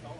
All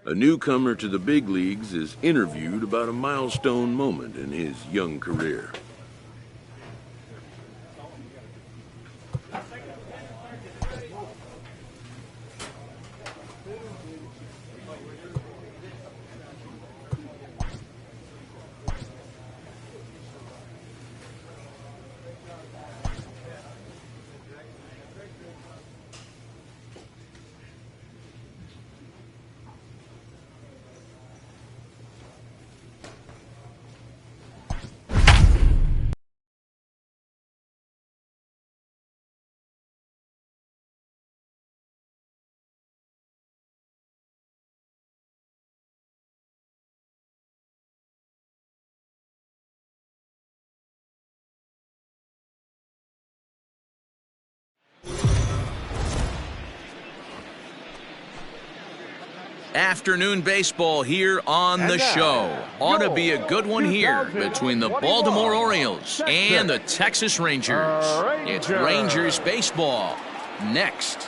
A newcomer to the big leagues is interviewed about a milestone moment in his young career. Afternoon baseball here on the show. Ought to be a good one here between the Baltimore Orioles and the Texas Rangers. It's Rangers baseball next.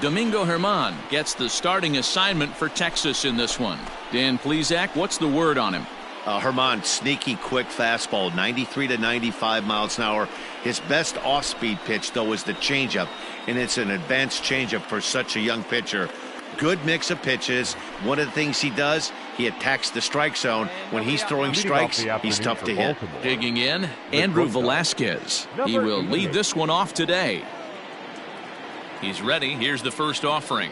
Domingo Germán gets the starting assignment for Texas in this one. Dan Plesac, what's the word on him? Germán, sneaky, quick fastball, 93 to 95 miles an hour. His best off-speed pitch, though, is the changeup, and it's an advanced changeup for such a young pitcher. Good mix of pitches. One of the things he does, he attacks the strike zone. When he's throwing strikes, he's tough to hit. Digging in, Andrew Velazquez. He will lead this one off today. He's ready. Here's the first offering.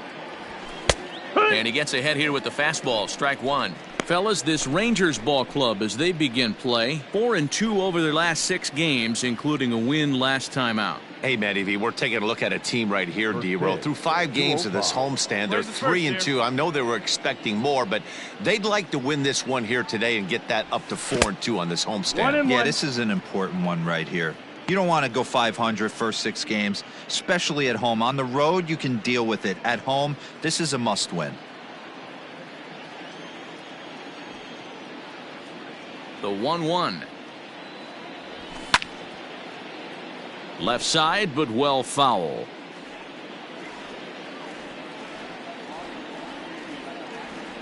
And he gets ahead here with the fastball. Strike one. Fellas, this Rangers ball club, as they begin play, 4-2 over their last 6 games, including a win last time out. Hey, Matty V, we're taking a look at a team right here, D-Roll. Through 5 games of this homestand, they're 3-2. I know they were expecting more, but they'd like to win this one here today and get that up to 4-2 on this homestand. Yeah, this is an important one right here. You don't want to go 500 first 6 games, especially at home. On the road, you can deal with it. At home, this is a must-win. The 1-1. Left side, but well foul.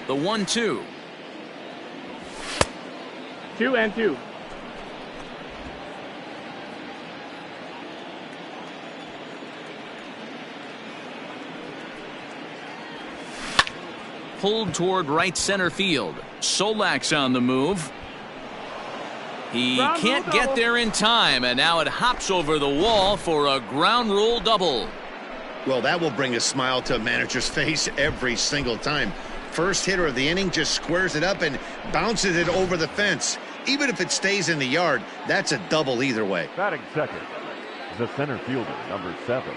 The 1-2. 2-2. Pulled toward right center field. Solak's on the move. He can't get there in time, and now it hops over the wall for a ground rule double. Well, that will bring a smile to a manager's face every single time. First hitter of the inning just squares it up and bounces it over the fence. Even if it stays in the yard, that's a double either way. Batting second, the center fielder, number 7,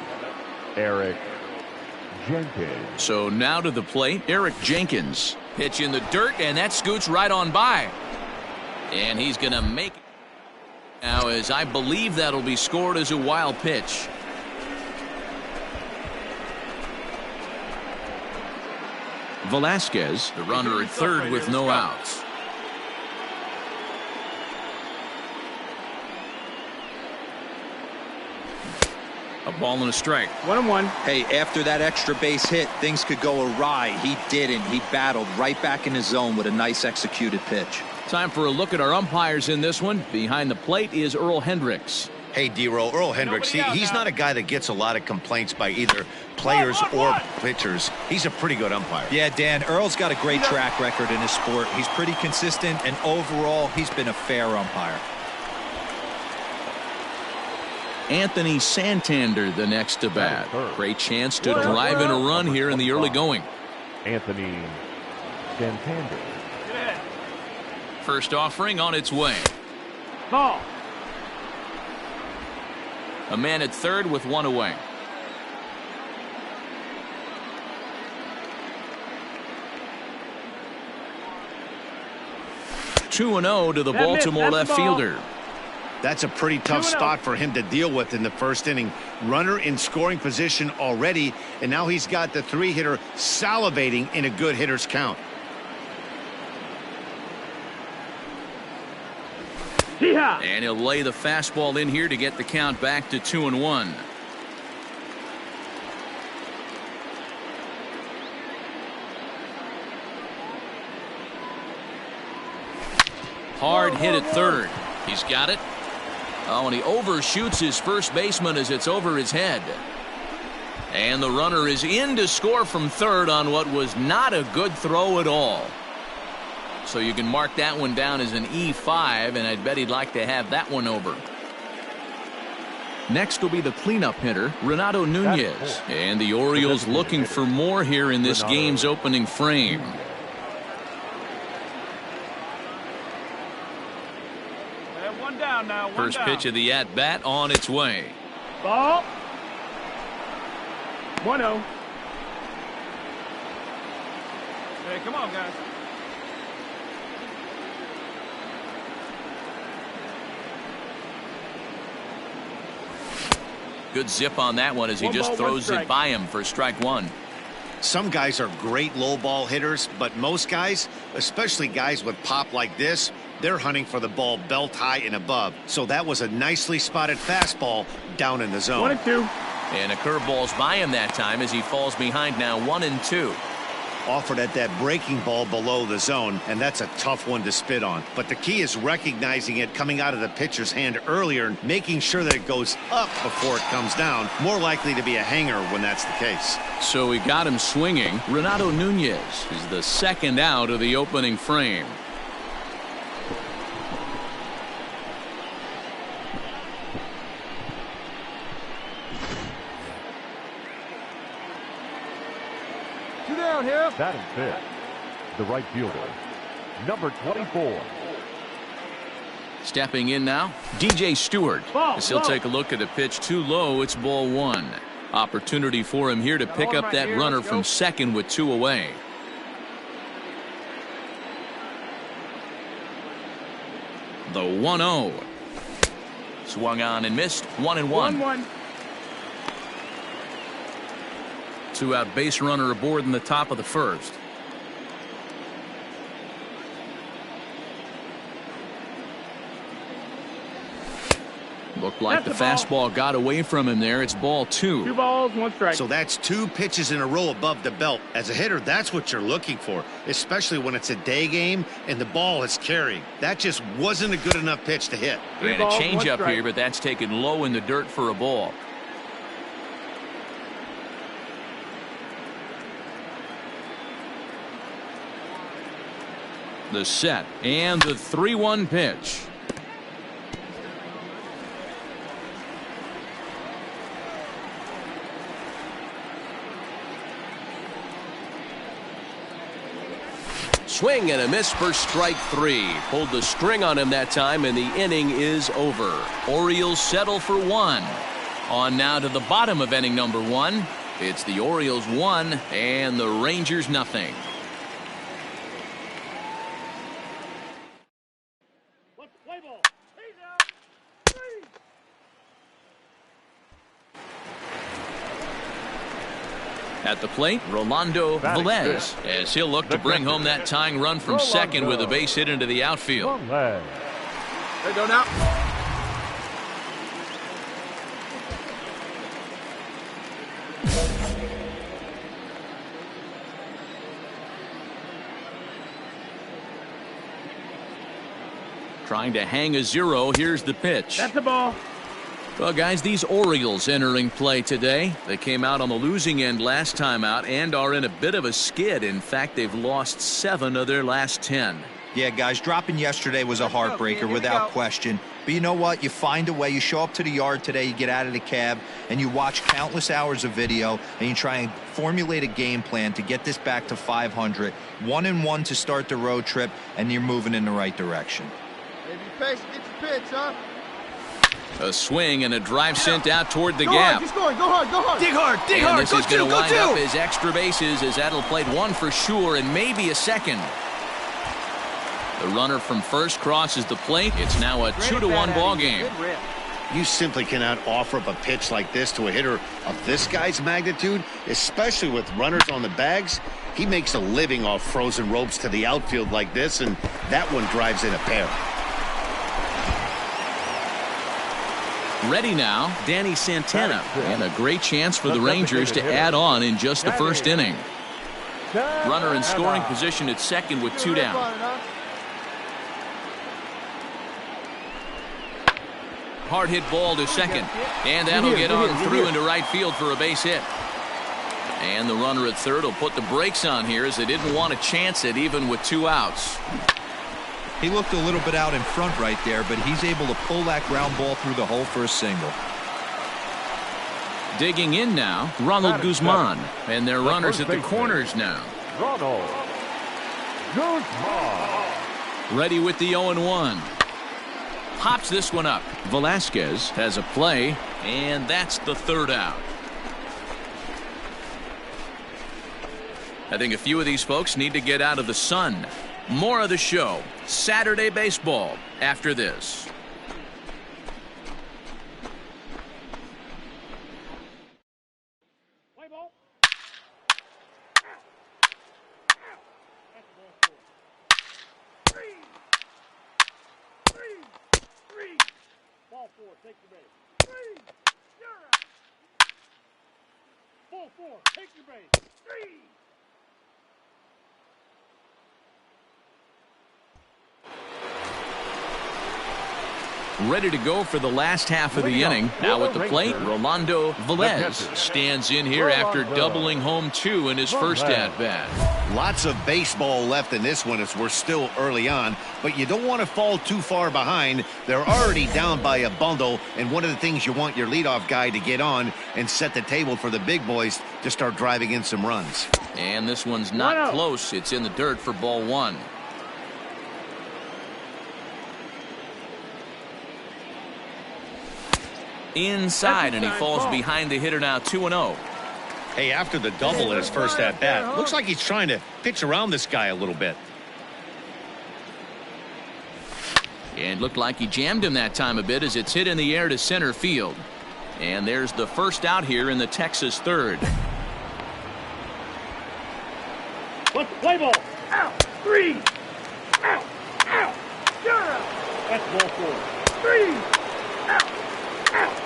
Eric Jenkins. So now to the plate, Eric Jenkins. Pitch in the dirt, and that scoots right on by. And he's going to make it now, as I believe that'll be scored as a wild pitch. Velazquez, the runner at third with no outs. A ball and a strike. 1-1. Hey, after that extra base hit, things could go awry. He didn't. He battled right back in his zone with a nice executed pitch. Time for a look at our umpires in this one. Behind the plate is Earl Hendricks. Hey, D-Roll, Earl Hendricks, he's not a guy that gets a lot of complaints by either players or pitchers. He's a pretty good umpire. Yeah, Dan, Earl's got a great track record in his sport. He's pretty consistent, and overall, he's been a fair umpire. Anthony Santander, the next to bat. Great chance to drive in a run here in the early going. Anthony Santander. First offering on its way. Ball. A man at third with one away. Two 2-0 to the Baltimore left fielder. That's a pretty tough spot for him to deal with in the first inning. Runner in scoring position already, and now he's got the 3-hitter salivating in a good hitter's count. And he'll lay the fastball in here to get the count back to 2-1. Hard hit at third. He's got it. Oh, and he overshoots his first baseman as it's over his head. And the runner is in to score from third on what was not a good throw at all. So you can mark that one down as an E5, and I'd bet he'd like to have that one over. Next will be the cleanup hitter, Renato Nunez. And the Orioles looking for more here in this game's opening frame. First pitch of the at-bat on its way. Ball. 1-0. Hey, come on, guys. Good zip on that one as he just throws it by him for strike one. Some guys are great low ball hitters, but most guys, especially guys with pop like this, they're hunting for the ball belt high and above. So that was a nicely spotted fastball down in the zone. 1-2. And a curveball's by him that time as he falls behind now 1-2. Offered at that breaking ball below the zone, and that's a tough one to spit on. But the key is recognizing it coming out of the pitcher's hand earlier and making sure that it goes up before it comes down. More likely to be a hanger when that's the case. So he got him swinging. Renato Nunez is the second out of the opening frame. Batting fifth, the right fielder, number 24. Stepping in now, DJ Stewart. As he'll take a look at a pitch too low. It's ball one. Opportunity for him here to pick up that runner from second with 2 away. The 1-0. Swung on and missed. 1-1. 1-1. 2-out base runner aboard in the top of the first. Looked like the fastball got away from him there. It's ball 2. 2 balls, 1 strike. So that's 2 pitches in a row above the belt. As a hitter, that's what you're looking for, especially when it's a day game and the ball is carrying. That just wasn't a good enough pitch to hit. And a changeup here, but that's taken low in the dirt for a ball. The set and the 3-1 pitch. Swing and a miss for strike 3. Pulled the string on him that time, and the inning is over. Orioles settle for 1. On now to the bottom of inning number 1. It's the Orioles 1 and the Rangers nothing. At the plate, Rolando Velez, as he'll look to bring home that tying run from second with a base hit into the outfield. There you go now. Trying to hang a 0. Here's the pitch. That's the ball. Well, guys, these Orioles entering play today. They came out on the losing end last time out and are in a bit of a skid. In fact, they've lost 7 of their last 10. Yeah, guys, dropping yesterday was a heartbreaker without question. But you know what? You find a way. You show up to the yard today, you get out of the cab, and you watch countless hours of video, and you try and formulate a game plan to get this back to 500. 1-1 to start the road trip, and you're moving in the right direction. Hey, be patient, get your pitch, huh? A swing and a drive sent out toward the Go gap. hard, just go hard, go hard. Dig hard, dig And hard. this Go is going to go wind up as extra bases as that'll play 1 for sure and maybe a second. The runner from first crosses the plate. It's now a 2-1 ball game. You simply cannot offer up a pitch like this to a hitter of this guy's magnitude, especially with runners on the bags. He makes a living off frozen ropes to the outfield like this, and that one drives in a pair. Ready now, Danny Santana. And a great chance for the Rangers to add on in just the first inning. Runner in scoring position at second with 2 down. Hard hit ball to second. And that'll get on through into right field for a base hit. And the runner at third will put the brakes on here as they didn't want to chance it even with 2 outs. He looked a little bit out in front right there, but he's able to pull that ground ball through the hole for a single. Digging in now, Ronald Guzman. And their runners at the corners now. Ronald Guzman. Ready with the 0-1. Pops this one up. Velasquez has a play, and that's the 3rd out. I think a few of these folks need to get out of the sun. More of the show, Saturday Baseball, after this. Play ball. Three. Ball 4, take the base. 3. You're out. Ball 4, take your base. 3. Ready to go for the last half of the inning. Now at the plate, Rolando Velez stands in here after doubling home 2 in his first at-bat. Lots of baseball left in this one as we're still early on, but you don't want to fall too far behind. They're already down by a bundle, and one of the things you want your leadoff guy to get on and set the table for the big boys to start driving in some runs. And this one's not close. It's in the dirt for ball 1. Inside, and he falls behind the hitter now, 2-0. Hey, after the double in his first at-bat, looks like he's trying to pitch around this guy a little bit. And looked like he jammed him that time a bit as it's hit in the air to center field. And there's the first out here in the Texas 3rd. Let's play ball. Out. 3. Out. Out. You're out. That's ball 4. 3. Out. Out.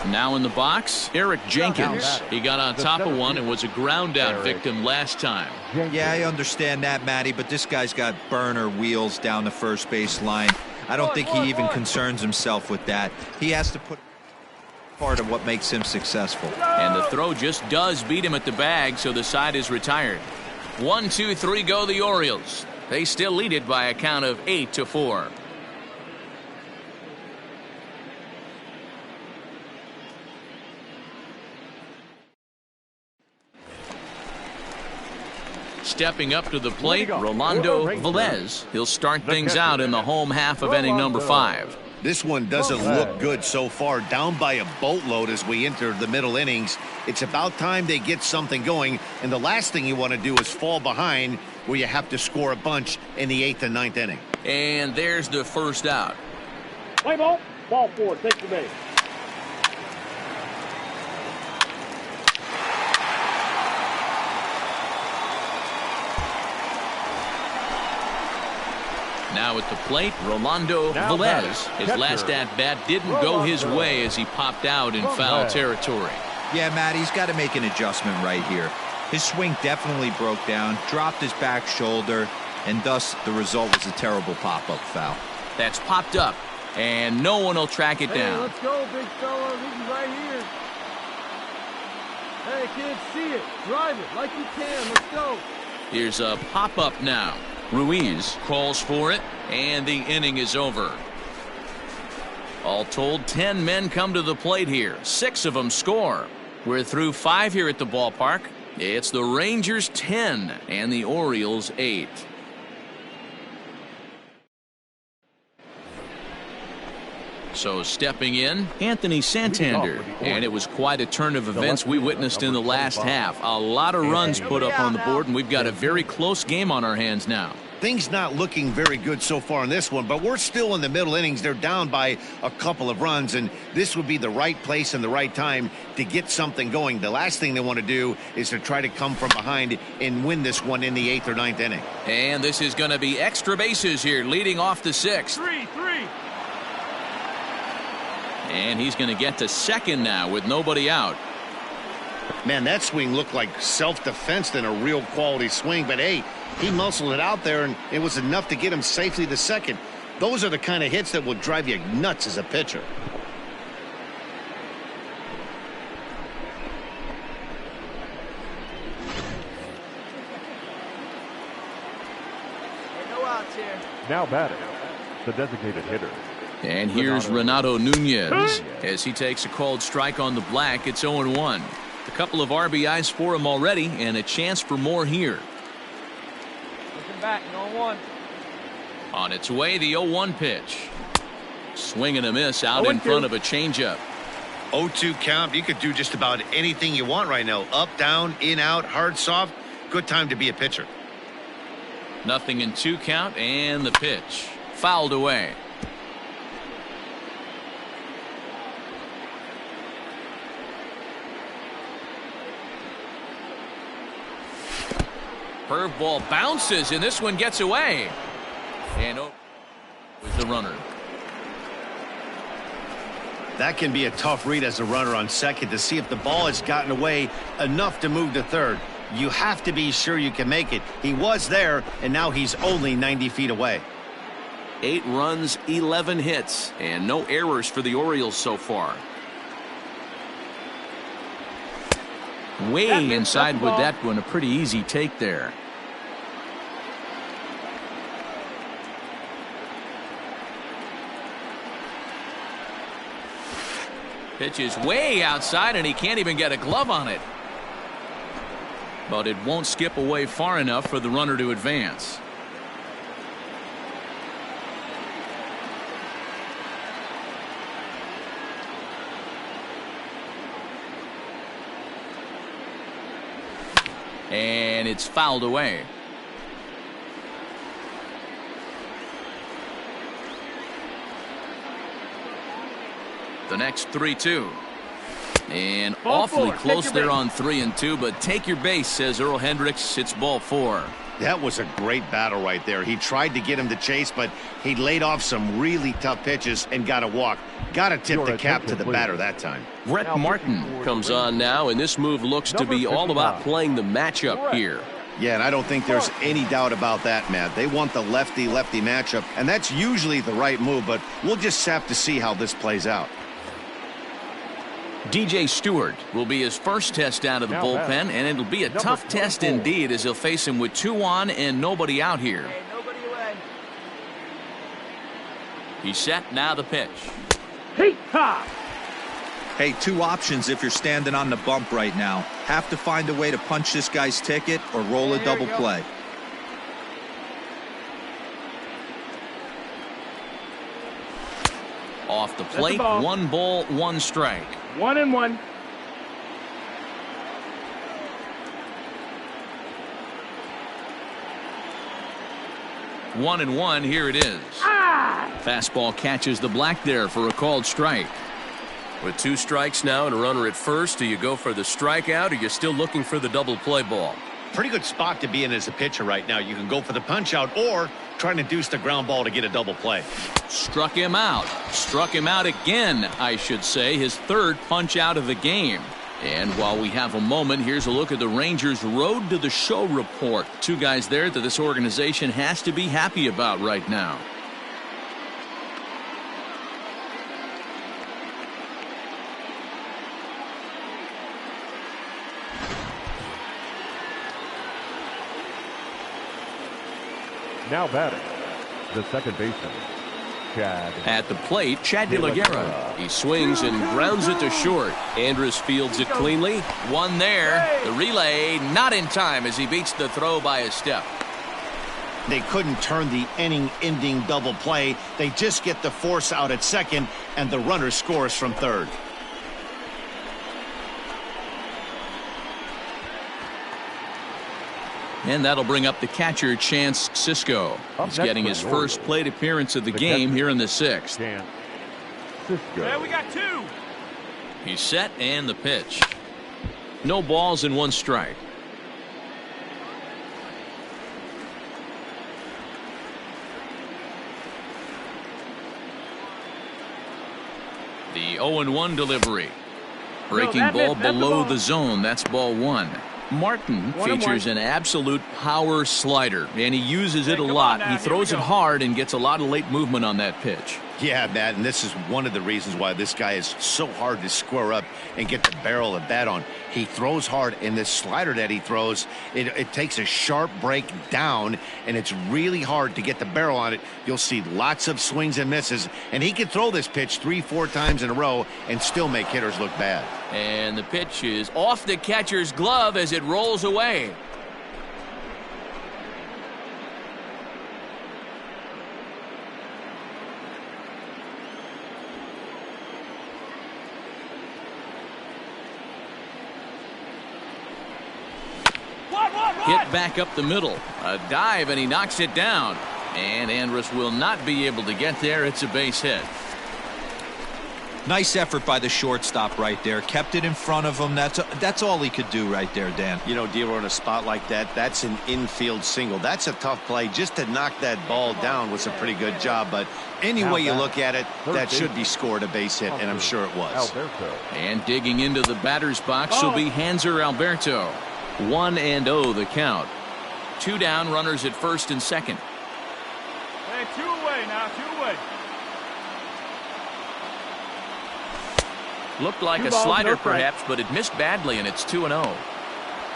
Now in the box, Eric Jenkins. He got on top of one and was a ground out victim last time. Yeah, I understand that, Matty, but this guy's got burner wheels down the first base line. I don't think he even concerns himself with that. He has to put part of what makes him successful. And the throw just does beat him at the bag, so the side is retired. 1, 2, 3 go the Orioles. They still lead it by a count of 8-4. Stepping up to the plate, Rolando Velez. He'll start things out in the home half of inning number 5. This one doesn't look good so far, down by a boatload as we enter the middle innings. It's about time they get something going, and the last thing you want to do is fall behind where you have to score a bunch in the 8th and 9th inning. And there's the first out. Play ball. Ball 4, take the base. Now at the plate, Rolando Velez. His last at-bat didn't go his way as he popped out in foul territory. Yeah, Matt, he's got to make an adjustment right here. His swing definitely broke down, dropped his back shoulder, and thus the result was a terrible pop-up foul. That's popped up, and no one will track it down. Let's go, big fella. This is right here. Hey, kids, see it. Drive it like you can. Let's go. Here's a pop-up now. Ruiz calls for it, and the inning is over. All told, 10 men come to the plate here. 6 of them score. We're through 5 here at the ballpark. It's the Rangers 10 and the Orioles 8. So stepping in, Anthony Santander. And it was quite a turn of events we witnessed in the last half. A lot of runs put up on the board, and we've got a very close game on our hands now. Things not looking very good so far in this one, but we're still in the middle innings. They're down by a couple of runs, and this would be the right place and the right time to get something going. The last thing they want to do is to try to come from behind and win this one in the 8th or 9th inning. And this is going to be extra bases here, leading off the 6th. 3-3. And he's going to get to second now with nobody out. Man, that swing looked like self-defense than a real quality swing, but hey, he muscled it out there, and it was enough to get him safely to second. Those are the kind of hits that will drive you nuts as a pitcher. No outs here. Now batting, the designated hitter. And here's Renato Nunez as he takes a called strike on the black. It's 0-1. A couple of RBIs for him already, and a chance for more here. Looking back, 0-1. On its way, the 0-1 pitch. Swing and a miss out in front of a changeup. 0-2 count. You could do just about anything you want right now. Up, down, in, out, hard, soft. Good time to be a pitcher. Nothing in 2 count, and the pitch fouled away. Curveball bounces, and this one gets away. And with the runner. That can be a tough read as a runner on second to see if the ball has gotten away enough to move to third. You have to be sure you can make it. He was there, and now he's only 90 feet away. 8 runs, 11 hits, and no errors for the Orioles so far. Way inside with that one. A pretty easy take there. Pitch is way outside, and he can't even get a glove on it. But it won't skip away far enough for the runner to advance. And it's fouled away. The next 3-2. And awfully close there on 3-2, but take your base, says Earl Hendricks. It's ball 4. That was a great battle right there. He tried to get him to chase, but he laid off some really tough pitches and got a walk. Got to tip the cap to the batter that time. Brett Martin comes on now, and this move looks to be all about playing the matchup here. Yeah, and I don't think there's any doubt about that, Matt. They want the lefty-lefty matchup, and that's usually the right move, but we'll just have to see how this plays out. DJ Stewart will be his first test out of the bullpen, and it'll be a tough test indeed as he'll face him with 2 on and nobody out here. Hey, nobody away. He's set, now the pitch. Heat top. Hey, 2 options if you're standing on the bump right now. Have to find a way to punch this guy's ticket or roll a double play. Off the plate, 1 ball, 1 strike. 1-1. One and one, here it is. Fastball catches the black there for a called strike. With 2 strikes now and a runner at first, do you go for the strikeout or you're still looking for the double play ball? Pretty good spot to be in as a pitcher right now. You can go for the punch out or trying to deuce the ground ball to get a double play. Struck him out. Struck him out again, I should say. His 3rd punch out of the game. And while we have a moment, here's a look at the Rangers' Road to the Show report. 2 guys there that this organization has to be happy about right now. Now batting, the second baseman, Chad. At the plate, Chad De La Guerra. He swings and grounds it to short. Andrus fields it cleanly. One there. The relay not in time as he beats the throw by a step. They couldn't turn the inning-ending double play. They just get the force out at second, and the runner scores from third. And that'll bring up the catcher, Chance Sisco. He's getting his first plate appearance of the game here in the 6th. Chance Sisco. There we got 2. He's set and the pitch. No balls and 1 strike. The 0-1 delivery. Breaking ball below the zone. That's ball 1. Martin features an absolute power slider, and he uses it a lot. He throws it hard and gets a lot of late movement on that pitch. Yeah, Matt, and this is one of the reasons why this guy is so hard to square up and get the barrel of bat on. He throws hard, and this slider that he throws, it takes a sharp break down, and it's really hard to get the barrel on it. You'll see lots of swings and misses, and he can throw this pitch 3-4 times in a row and still make hitters look bad. And the pitch is off the catcher's glove as it rolls away. Hit back up the middle. A dive, and he knocks it down. And Andrus will not be able to get there. It's a base hit. Nice effort by the shortstop right there. Kept it in front of him. That's all he could do right there, Dan. You know, D'Lo, in a spot like that, that's an infield single. That's a tough play. Just to knock that ball down was a pretty good job. But any way you look at it, that should be scored a base hit, and I'm sure it was. And digging into the batter's box will be Hanser Alberto. 1-0 the count. 2 down, runners at first and second. Hey, 2 away now, 2 away. Looked like a slider perhaps, but it missed badly, and it's 2-0.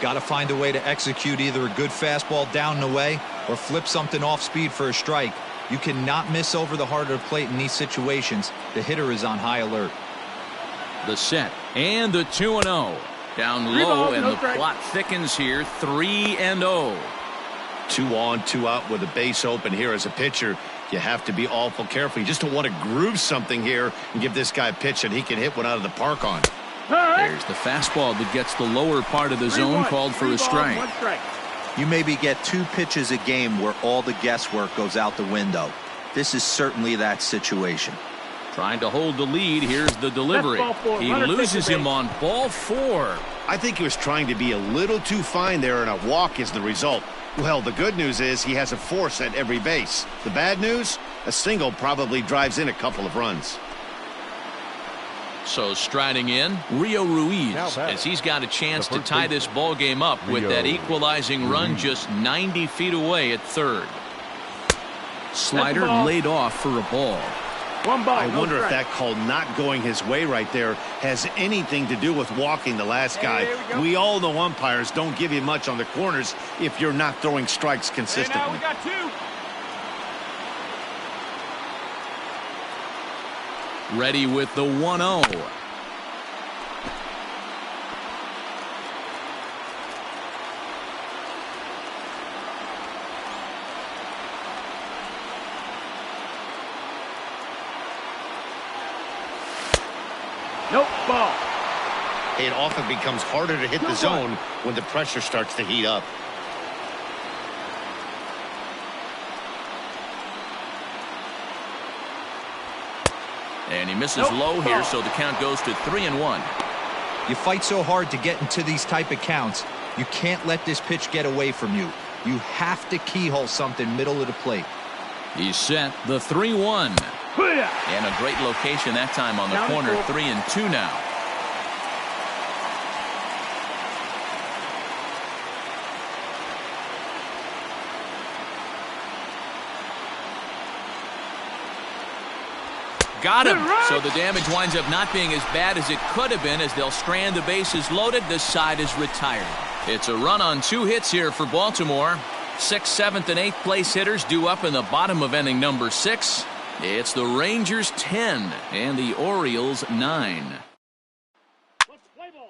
Got to find a way to execute either a good fastball down and away or flip something off speed for a strike. You cannot miss over the heart of the plate in these situations. The hitter is on high alert. The set and the 2-0. Down low, and the plot thickens here. 3-0. 2 on, 2 out with a base open here as a pitcher. You have to be awful careful. You just don't want to groove something here and give this guy a pitch that he can hit one out of the park on. There's the fastball that gets the lower part of the zone called for a strike. You maybe get 2 pitches a game where all the guesswork goes out the window. This is certainly that situation. Trying to hold the lead. Here's the delivery. He loses him on ball 4. I think he was trying to be a little too fine there, and a walk is the result. Well, the good news is he has a force at every base. The bad news? A single probably drives in a couple of runs. So striding in, Rio Ruiz, as he's got a chance to tie this ball game up with that equalizing run just 90 feet away at third. Slider laid off for a ball. I wonder if that call not going his way right there has anything to do with walking the last guy. We all know umpires don't give you much on the corners if you're not throwing strikes consistently. Now we got 2. Ready with the 1-0. Nope, ball. It often becomes harder to hit the zone when the pressure starts to heat up. And he misses low here, so the count goes to 3-1. You fight so hard to get into these type of counts. You can't let this pitch get away from you. You have to keyhole something middle of the plate. He's set the 3-1. And a great location that time on the corner. 3-2 now. Got him. So the damage winds up not being as bad as it could have been as they'll strand the bases loaded. This side is retired. It's a run on 2 hits here for Baltimore. 6th, 7th, and 8th place hitters due up in the bottom of inning number 6. It's the Rangers 10 and the Orioles 9. Let's play ball.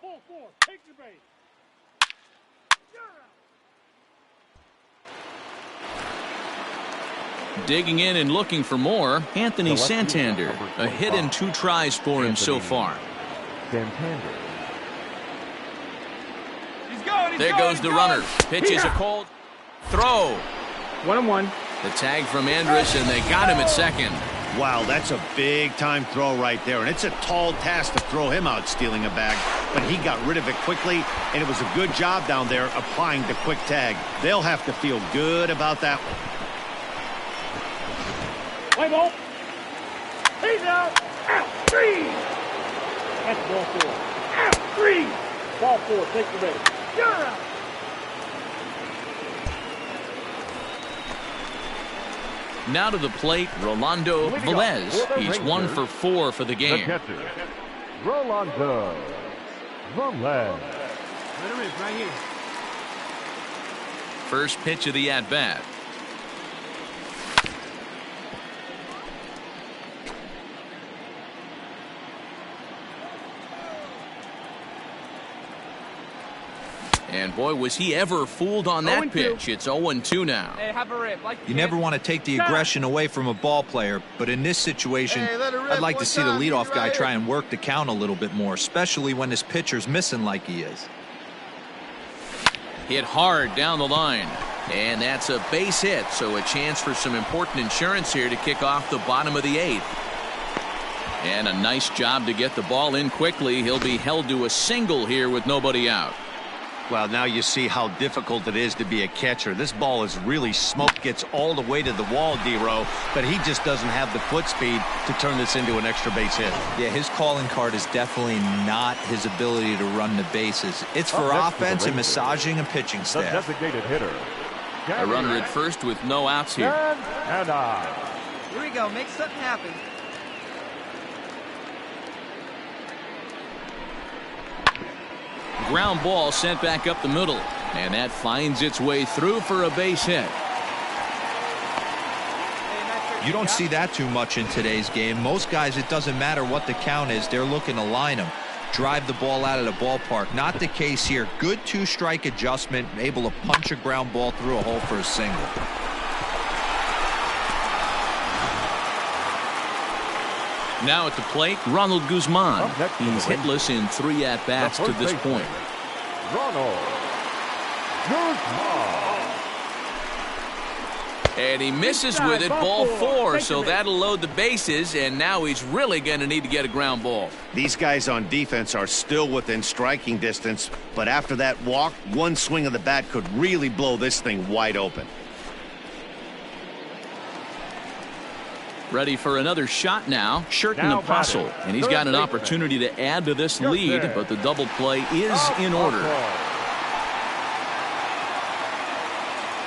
Ball 4. Take the base. Digging in and looking for more, Anthony Santander. A hit and 2 tries for him so far. Santander. He's gone. There goes the runner. Pitch is a cold throw. 1-1. The tag from Andrus, and they got him at second. Wow, that's a big-time throw right there, and it's a tall task to throw him out stealing a bag, but he got rid of it quickly, and it was a good job down there applying the quick tag. They'll have to feel good about that one. Play ball. He's out. Out. 3. That's ball 4. Out. 3. Ball 4. Take the base. You're out. Now to the plate, Rolando Velez. He's 1 for 4 for the The game. catcher, Rolando Velez. Right here. First pitch of the at-bat. And boy, was he ever fooled on that 0-2. pitch. It's 0-2 now. Hey, have a rip. Like You never want to take the aggression away from a ball player, but in this situation, I'd like to see the leadoff guy try and work the count a little bit more, especially when his pitcher's missing like he is. Hit hard down the line. And that's a base hit, so a chance for some important insurance here to kick off the bottom of the 8th. And a nice job to get the ball in quickly. He'll be held to a single here with nobody out. Well, now you see how difficult it is to be a catcher. This ball is really smoked, gets all the way to the wall, D-Row, but he just doesn't have the foot speed to turn this into an extra base hit. Yeah, his calling card is definitely not his ability to run the bases. It's for Up next for the offense and Rangers, massaging and pitching The staff. designated hitter, A runner at first with no outs here. and Here we go. Make something happen. Ground ball sent back up the middle. And that finds its way through for a base hit. You don't see that too much in today's game. Most guys, it doesn't matter what the count is. They're looking to line them, drive the ball out of the ballpark. Not the case here. Good 2-strike adjustment, able to punch a ground ball through a hole for a single. Now at the plate, Ronald Guzman. Up next for the He's hitless in 3 at-bats to this point. Ronald Guzman. And he misses with it, ball 4, so that'll load the bases, and now he's really going to need to get a ground ball. These guys on defense are still within striking distance, but after that walk, one swing of the bat could really blow this thing wide open. Ready for another shot now, Sherten Now Apostle. batting, And he's third got an baseman. opportunity to add to this Sherten. lead, but the double play is in order.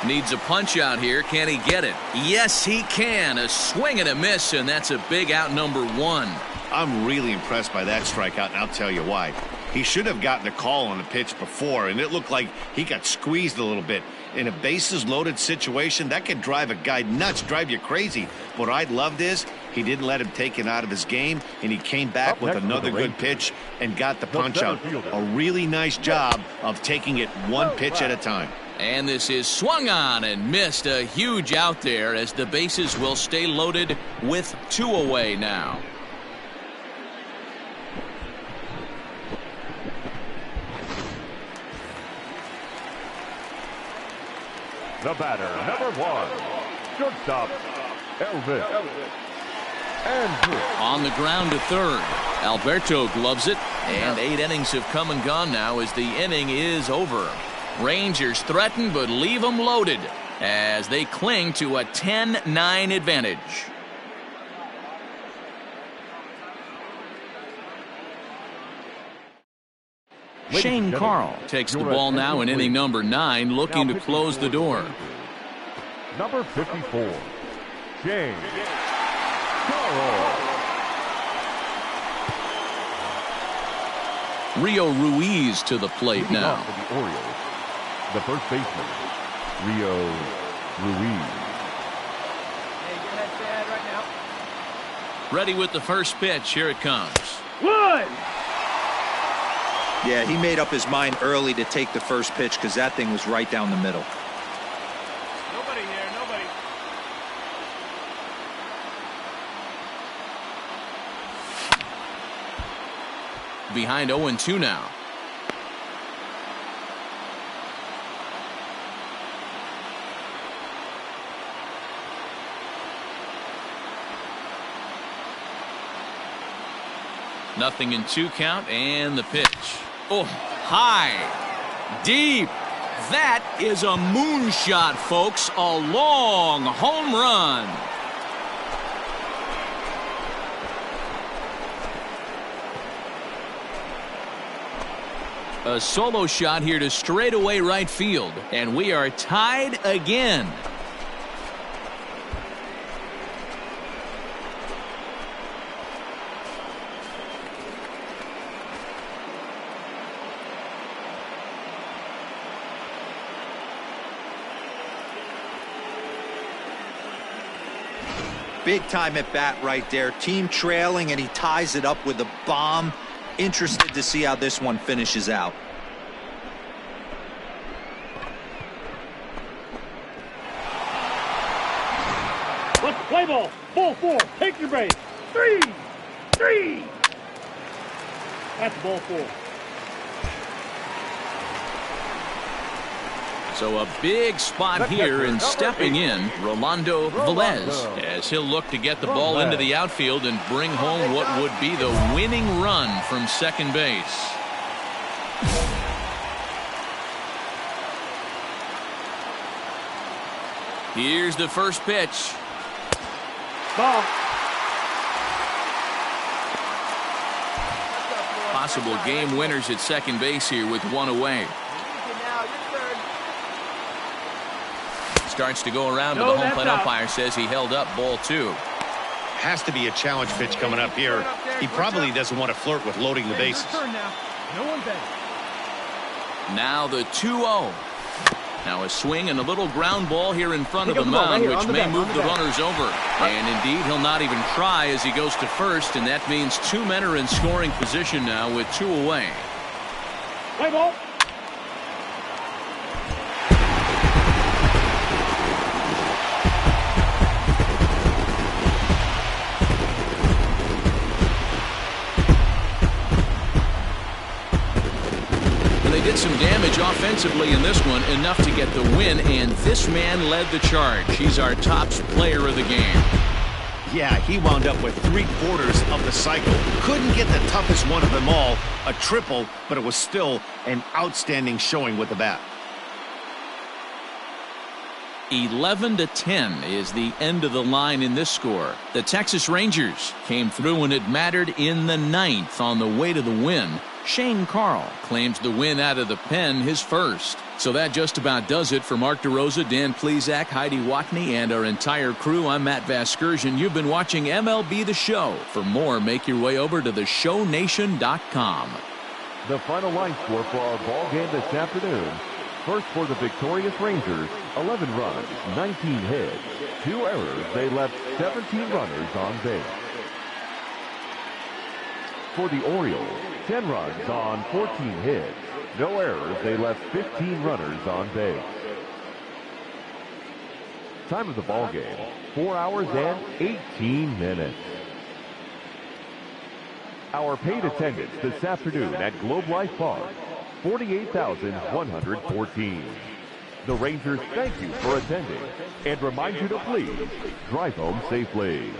Needs a punch out here. Can he get it? Yes, he can. A swing and a miss, and that's a big out, number 1. I'm really impressed by that strikeout, and I'll tell you why. He should have gotten a call on the pitch before, and it looked like he got squeezed a little bit. In a bases-loaded situation, that could drive a guy nuts, drive you crazy. What I loved is he didn't let him take it out of his game, and he came back Up with next for another the good Rangers, pitch and got the the punch out. center fielder. A really nice job of taking it one pitch at a time. And this is swung on and missed. A huge out there as the bases will stay loaded with 2 away now. The batter, number 1, shortstop, Elvis Andrus. On the ground to third. Alberto gloves it, and 8 innings have come and gone now as the inning is over. Rangers threaten but leave them loaded as they cling to a 10-9 advantage. Shane Carl takes the ball now in inning number 9, looking to close the door. Number 54, Shane Carl. Rio Ruiz to the plate Leading now. off for the Orioles, the first baseman, Rio Ruiz. Hey, get ahead, stay ahead right now. Ready with the first pitch. Here it comes. 1. Yeah, he made up his mind early to take the first pitch because that thing was right down the middle. Nobody here, nobody. Behind 0-2 now. 0-2 count, and the pitch. Oh, high, deep. That is a moonshot, folks. A long home run. A solo shot here to straightaway right field, and we are tied again. Big time at bat right there. Team trailing, and he ties it up with a bomb. Interested to see how this one finishes out. Let's play ball. Ball 4. Take your base. 3. That's ball 4. So a big spot here, and stepping in, Rolando Velez, as he'll look to get the ball into the outfield and bring home what would be the winning run from second base. Here's the first pitch. Ball. Possible game winners at second base here with one away. Starts to go around, but the home plate umpire says he held up ball 2. Has to be a challenge pitch coming up here. He probably doesn't want to flirt with loading the bases. Now the 2-0. Now a swing and a little ground ball here in front of the mound, which may move the runners over. And indeed, he'll not even try as he goes to first, and that means 2 men are in scoring position now with 2 away. Play ball. Did some damage offensively in this one, enough to get the win, and this man led the charge. He's our top player of the game. Yeah, he wound up with 3/4 of the cycle. Couldn't get the toughest one of them all, a triple, but it was still an outstanding showing with the bat. 11-10 is the end of the line in this score. The Texas Rangers came through when it mattered in the 9th on the way to the win. Shane Carl claims the win out of the pen, his first. So that just about does it for Mark DeRosa, Dan Plesac, Heidi Watney, and our entire crew. I'm Matt Vasgersian. You've been watching MLB The Show. For more, make your way over to theshownation.com. The final line score for our ball game this afternoon. First for the victorious Rangers, 11 runs, 19 hits, 2 errors. They left 17 runners on base. For the Orioles, 10 runs on 14 hits, no errors. They left 15 runners on base. Time of the ball game, 4 hours and 18 minutes. Our paid attendance this afternoon at Globe Life Park, 48,114. The Rangers thank you for attending and remind you to please drive home safely.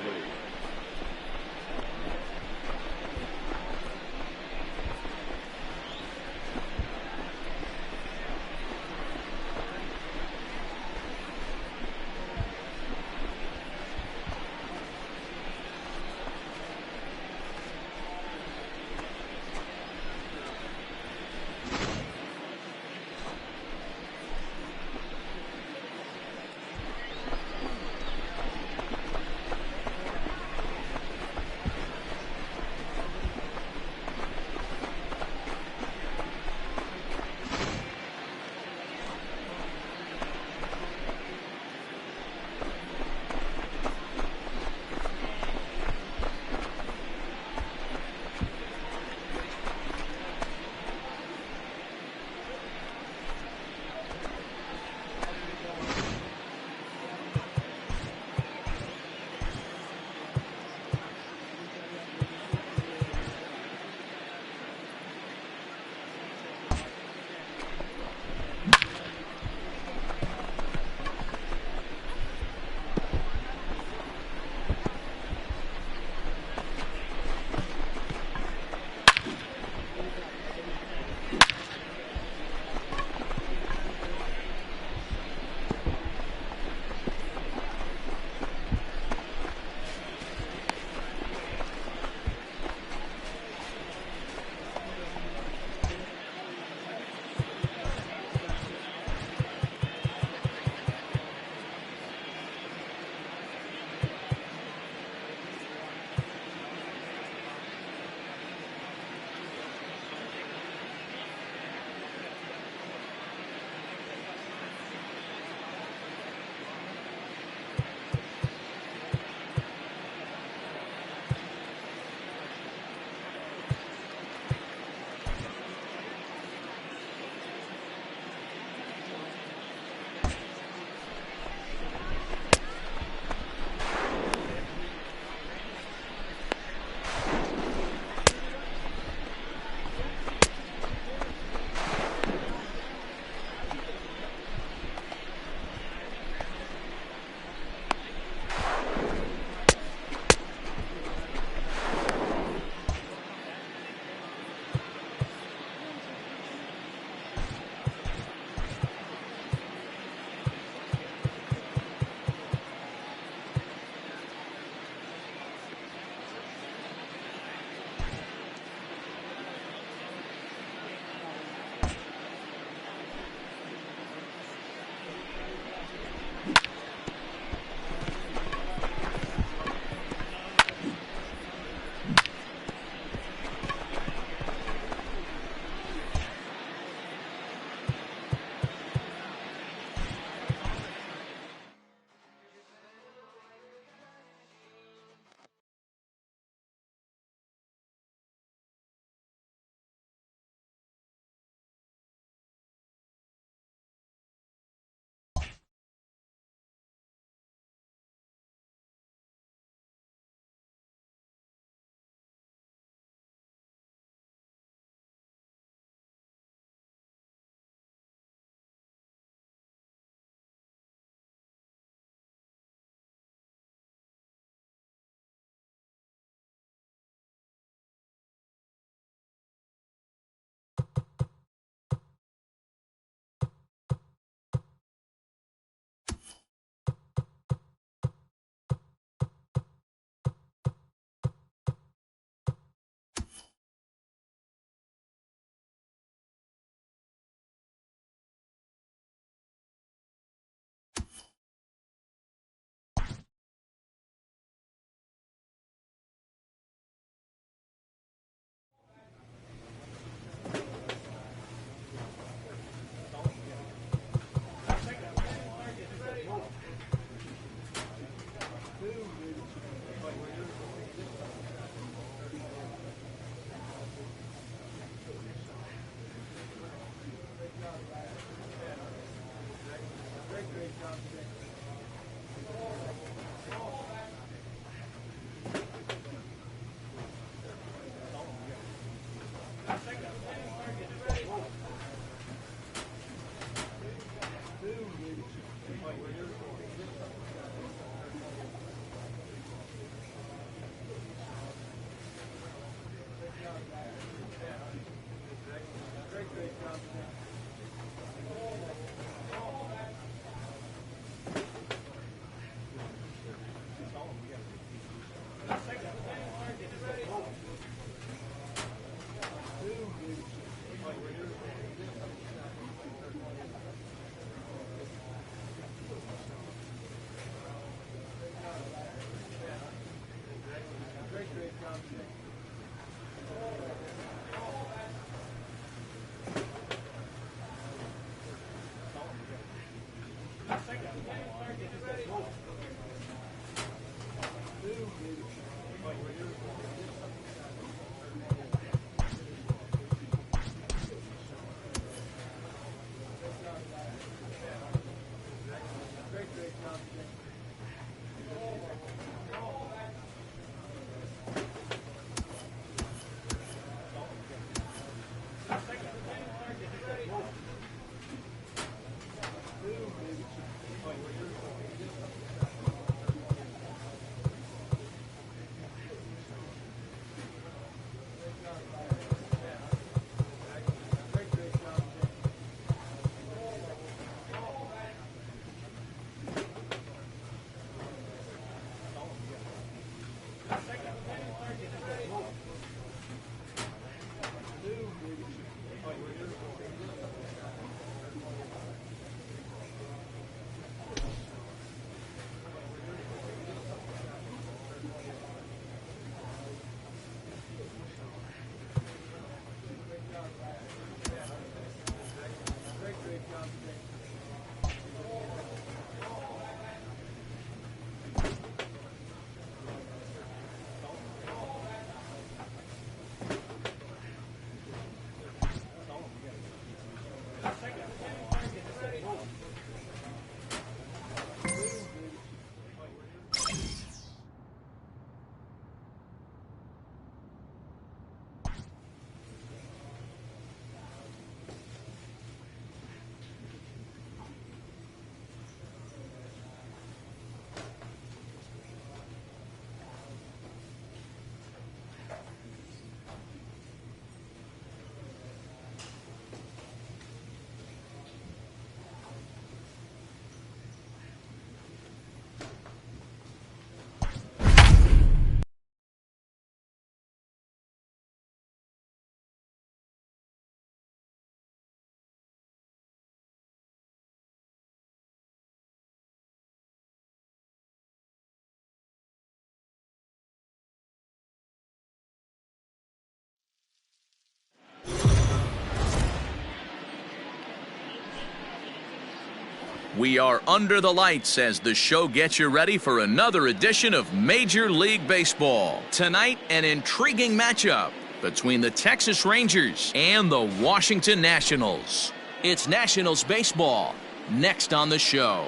We are under the lights as the show gets you ready for another edition of Major League Baseball. Tonight, an intriguing matchup between the Texas Rangers and the Washington Nationals. It's Nationals baseball next on the show.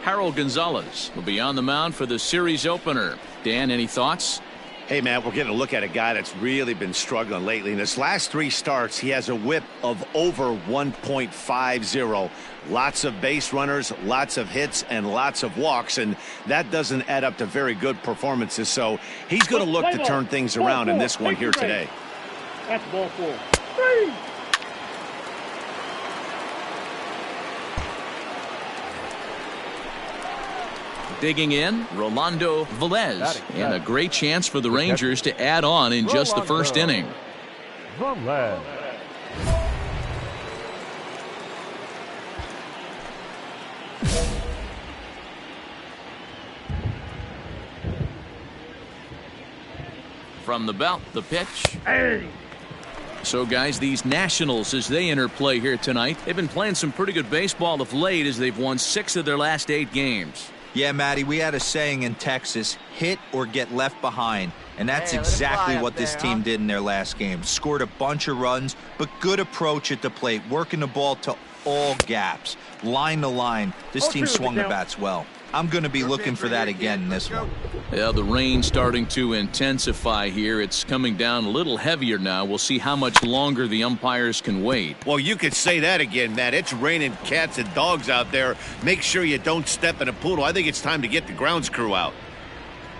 Harold Gonzalez will be on the mound for the series opener. Dan, any thoughts? Hey, man, we're getting a look at a guy that's really been struggling lately. In his last 3 starts, he has a whip of over 1.50. Lots of base runners, lots of hits, and lots of walks, and that doesn't add up to very good performances. So he's going to look to turn things around in this one here today. That's ball 4. 3. Digging in, Rolando Velez, and a great chance for the Rangers to add on in just the first inning. Velez. From the belt, the pitch. So, guys, these Nationals, as they interplay here tonight, they've been playing some pretty good baseball of late as they've won 6 of their last 8 games. Yeah, Matty, we had a saying in Texas, hit or get left behind. And that's exactly what this team did in their last game. Scored a bunch of runs, but good approach at the plate, working the ball to all gaps, line to line. This team swung the bats well. I'm going to be looking for that again in this one. Yeah, the rain's starting to intensify here. It's coming down a little heavier now. We'll see how much longer the umpires can wait. Well, you could say that again, Matt. It's raining cats and dogs out there. Make sure you don't step in a poodle. I think it's time to get the grounds crew out.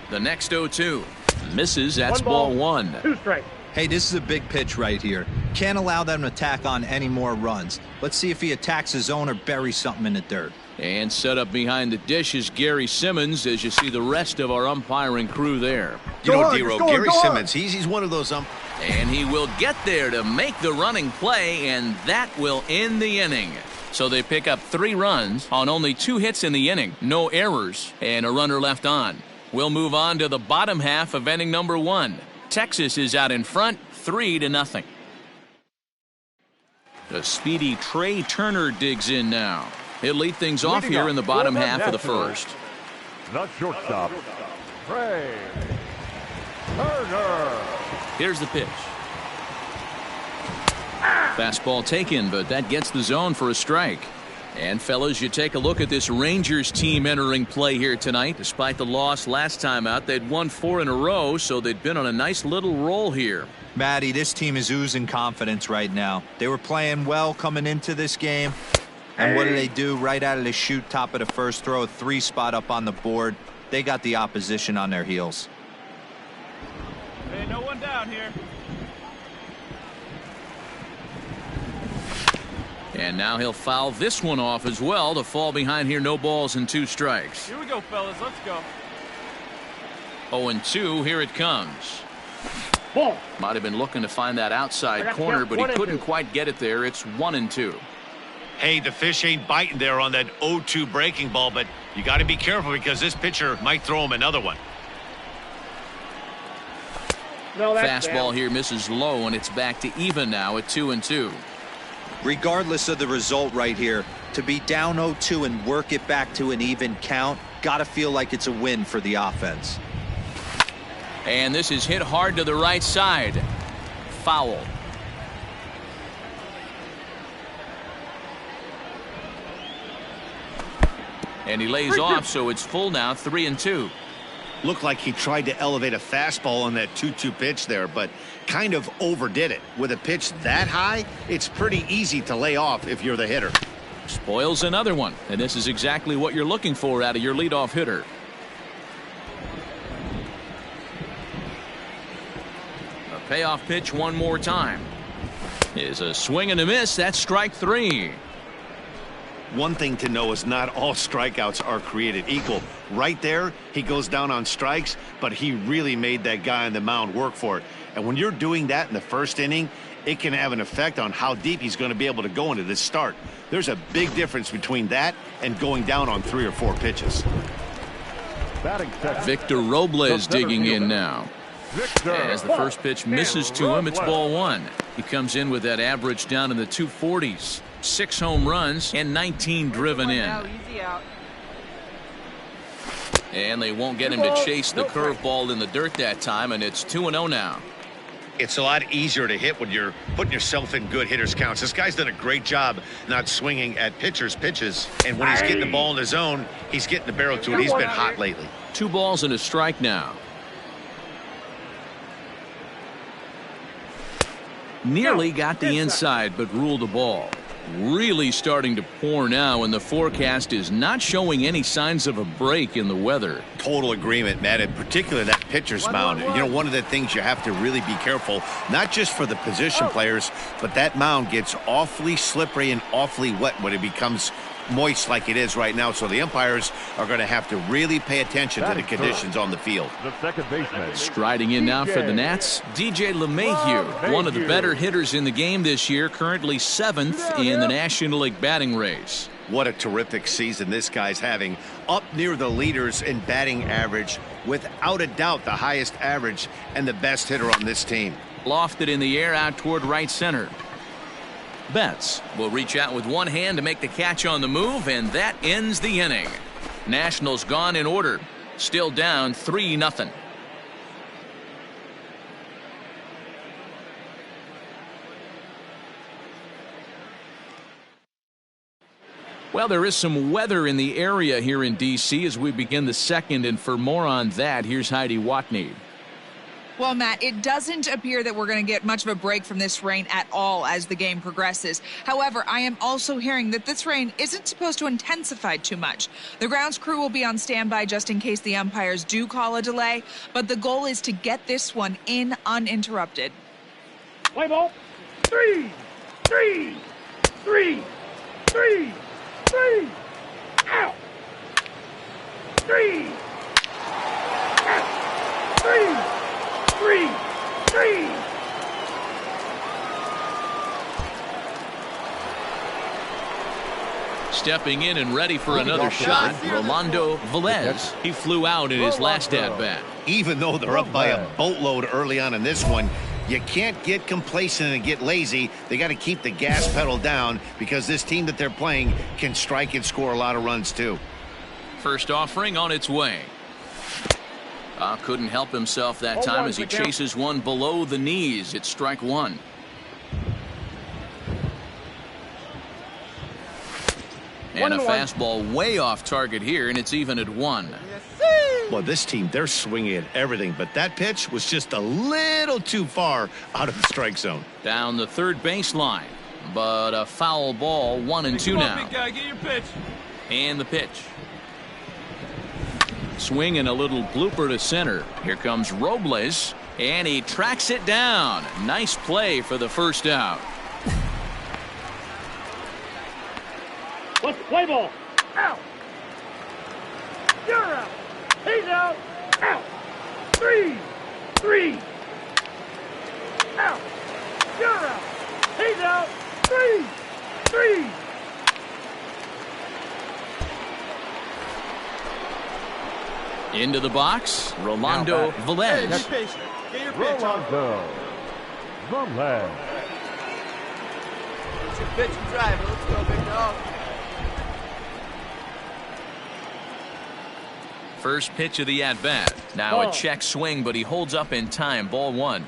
The next 0-2. Misses. That's ball 1. 2 strikes. Hey, this is a big pitch right here. Can't allow them to attack on any more runs. Let's see if he attacks his own or buries something in the dirt. And set up behind the dish is Gary Simmons, as you see the rest of our umpiring crew there. You know, D-Row, Gary Simmons, he's one of those And he will get there to make the running play, and that will end the inning. So they pick up 3 runs on only 2 hits in the inning, no errors, and a runner left on. We'll move on to the bottom half of inning number 1. Texas is out in front, 3-0. The speedy Trey Turner digs in now. He'll lead things off here in the bottom half of the first. The shortstop, Trey Turner. Here's the pitch. Fastball taken, but that gets the zone for a strike. And fellas, you take a look at this Rangers team entering play here tonight. Despite the loss last time out, they'd won 4 in a row, so they'd been on a nice little roll here. Matty, this team is oozing confidence right now. They were playing well coming into this game. And what do? Right out of the chute, top of the first, throw a 3 spot up on the board. They got the opposition on their heels. Hey, no one down here. And now he'll foul this one off as well to fall behind here. No balls and 2 strikes. Here we go, fellas. Let's go. 0-2. Here it comes. Ball. Might have been looking to find that outside corner, but he couldn't quite get it there. It's 1-2. Hey, the fish ain't biting there on that 0-2 breaking ball, but you got to be careful because this pitcher might throw him another one. No, that's Fastball down. here misses low, and it's back to even now at 2-2. Regardless of the result right here, to be down 0-2 and work it back to an even count, gotta feel like it's a win for the offense. And this is hit hard to the right side. Foul. And he lays off, so it's full now, 3-2. Looked like he tried to elevate a fastball on that 2-2 pitch there, but kind of overdid it. With a pitch that high, it's pretty easy to lay off if you're the hitter. Spoils another one, and this is exactly what you're looking for out of your leadoff hitter. A payoff pitch one more time. Is a swing and a miss. That's strike 3. One thing to know is not all strikeouts are created equal. Right there, he goes down on strikes, but he really made that guy on the mound work for it. And when you're doing that in the first inning, it can have an effect on how deep he's going to be able to go into this start. There's a big difference between that and going down on 3 or 4 pitches. Victor Robles digging in now. As the first pitch misses to him, it's ball 1. He comes in with that average down in the 240s. 6 home runs and 19 driven in. And they won't get him to chase the curveball in the dirt that time, and it's 2-0 now. It's a lot easier to hit when you're putting yourself in good hitters counts. This guy's done a great job not swinging at pitchers' pitches, and when he's getting the ball in his zone, he's getting the barrel to it. He's been hot lately. 2 balls and a strike now. Nearly got the inside, but ruled the ball. Really starting to pour now, and the forecast is not showing any signs of a break in the weather. Total agreement, Matt, and particularly that pitcher's mound. You know, one of the things you have to really be careful, not just for the position players, but that mound gets awfully slippery and awfully wet when it becomes moist like it is right now. So the umpires are going to have to really pay attention to the conditions on the field. The second baseman. Striding in now for the Nats, DJ LeMahieu, one of the better hitters in the game this year, currently 7th in the National League batting race. What a terrific season this guy's having. Up near the leaders in batting average, without a doubt the highest average and the best hitter on this team. Lofted in the air out toward right center. Betts will reach out with one hand to make the catch on the move, and that ends the inning. Nationals gone in order. Still down 3-0. Well, there is some weather in the area here in D.C. as we begin the second, and for more on that, here's Heidi Watney. Well, Matt, it doesn't appear that we're going to get much of a break from this rain at all as the game progresses. However, I am also hearing that this rain isn't supposed to intensify too much. The grounds crew will be on standby just in case the umpires do call a delay, but the goal is to get this one in uninterrupted. Play ball. 3, 3, 3, 3, 3. Out. 3. Out. 3. 3, 3. Stepping in and ready for another shot, Rolando Velez. He flew out in his last at-bat. Even though they're up by a boatload early on in this one, you can't get complacent and get lazy. They got to keep the gas pedal down because this team that they're playing can strike and score a lot of runs too. First offering on its way. Couldn't help himself that time as he chases one below the knees. It's strike one. And a fastball way off target here, and it's even at 1. Well, this team, they're swinging at everything, but that pitch was just a little too far out of the strike zone. Down the third baseline, but a foul ball, 1-2 now. Big guy, get your pitch. And the pitch. Swing and a little blooper to center. Here comes Robles, and he tracks it down. Nice play for the first out. Let's play ball. Out. You're out. He's out. Out. 3, 3. Out. You're out. He's out. 3, 3. Into the box, Rolando Velez. Get your pitch. Rolando Velez. It's your pitch and drive. Let's go, big dog. First pitch of the at-bat. Now a check swing, but he holds up in time. Ball 1.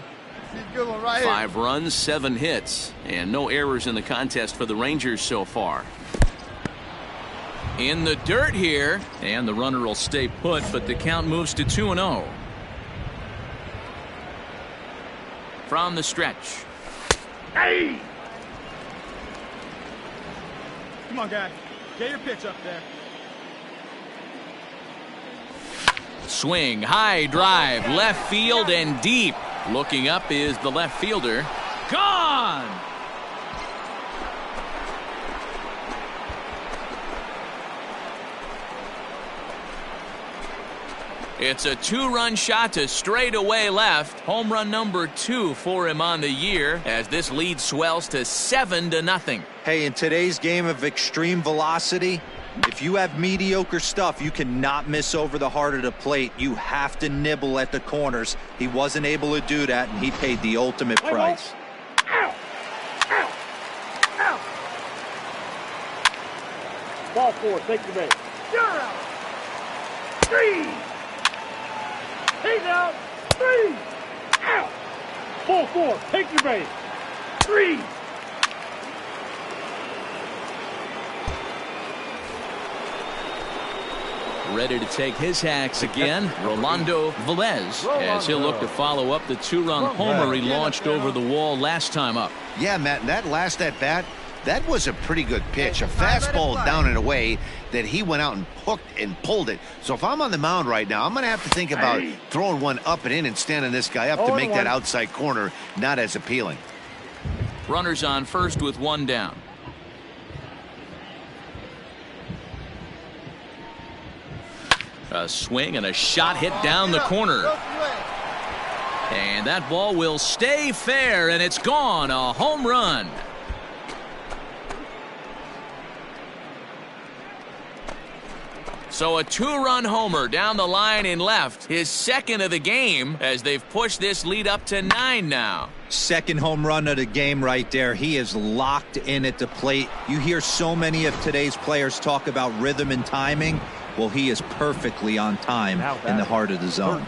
Good one right 5 runs, 7 hits, and no errors in the contest for the Rangers so far. In the dirt here, and the runner will stay put, but the count moves to 2-0. From the stretch. Hey! Come on, guy. Get your pitch up there. Swing, high drive, left field and deep. Looking up is the left fielder. Gone! It's a 2-run shot to straightaway left. Home run number 2 for him on the year as this lead swells to 7-0. Hey, in today's game of extreme velocity, if you have mediocre stuff, you cannot miss over the heart of the plate. You have to nibble at the corners. He wasn't able to do that, and he paid the ultimate price. Out. Out. Out. Ball 4, take the base. You're out. 3. He's out. 3. Out. Ball 4, take your base. 3. Ready to take his hacks again, Rolando Velez, as he'll look to follow up the 2-run homer he launched over the wall last time up. Yeah, Matt, that last at-bat, that was a pretty good pitch. A fastball down and away that he went out and hooked and pulled it. So if I'm on the mound right now, I'm going to have to think about throwing one up and in and standing this guy up to make that outside corner not as appealing. Runners on first with 1 down. A swing and a shot hit down the corner. And that ball will stay fair, and it's gone. A home run. So a 2-run homer down the line in left. His second of the game as they've pushed this lead up to 9 now. Second home run of the game right there. He is locked in at the plate. You hear so many of today's players talk about rhythm and timing. Well, he is perfectly on time in the heart of the zone.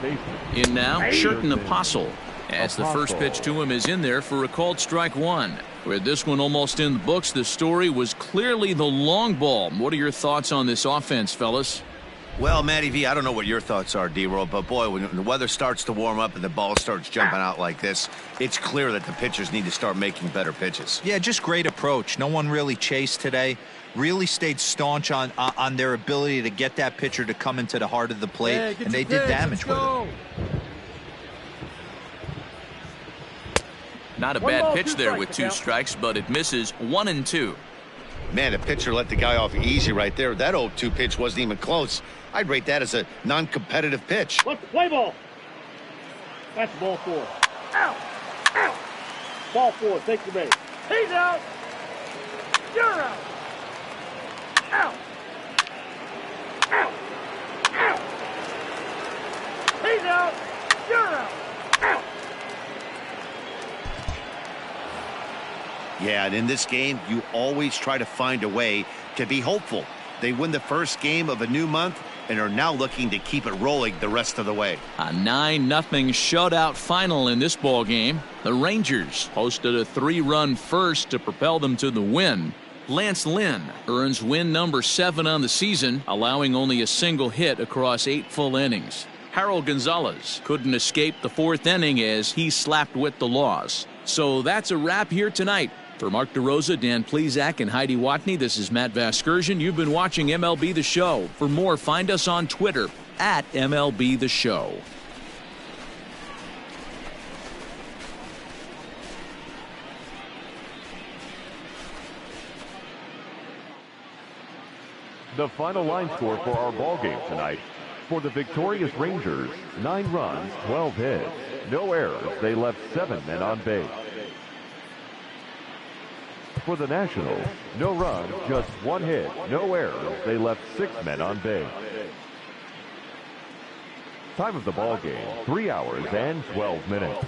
In now, Sherton Apostle, as the first pitch to him is in there for a called strike one. With this one almost in the books, the story was clearly the long ball. What are your thoughts on this offense, fellas? Well, Matty V, I don't know what your thoughts are, D-Roll, but boy, when the weather starts to warm up and the ball starts jumping out like this, it's clear that the pitchers need to start making better pitches. Yeah, just great approach. No one really chased today. Really stayed staunch on their ability to get that pitcher to come into the heart of the plate, and they did damage with it. Not a bad pitch there with 2 strikes, but it misses 1 and 2. Man, the pitcher let the guy off easy right there. That 0-2 pitch wasn't even close. I'd rate that as a non-competitive pitch. Let's play ball. That's ball 4. Out. Out. Ball 4. Take the base. He's out. You're out. Out. Out. Out. He's out. You're out. Out. Yeah, and in this game, you always try to find a way to be hopeful. They win the first game of a new month and are now looking to keep it rolling the rest of the way. A 9-0 shutout final in this ball game. The Rangers posted a 3-run first to propel them to the win. Lance Lynn earns win number 7 on the season, allowing only a single hit across 8 full innings. Harold Gonzalez couldn't escape the 4th inning as he slapped with the loss. So that's a wrap here tonight. For Mark DeRosa, Dan Plesac, and Heidi Watney, this is Matt Vasgersian. You've been watching MLB The Show. For more, find us on Twitter at MLB The Show. The final line score for our ball game tonight. For the victorious Rangers, 9 runs, 12 hits, no errors. They left 7 men on base. For the Nationals, no runs, just 1 hit, no errors. They left 6 men on base. Time of the ball game, 3 hours and 12 minutes.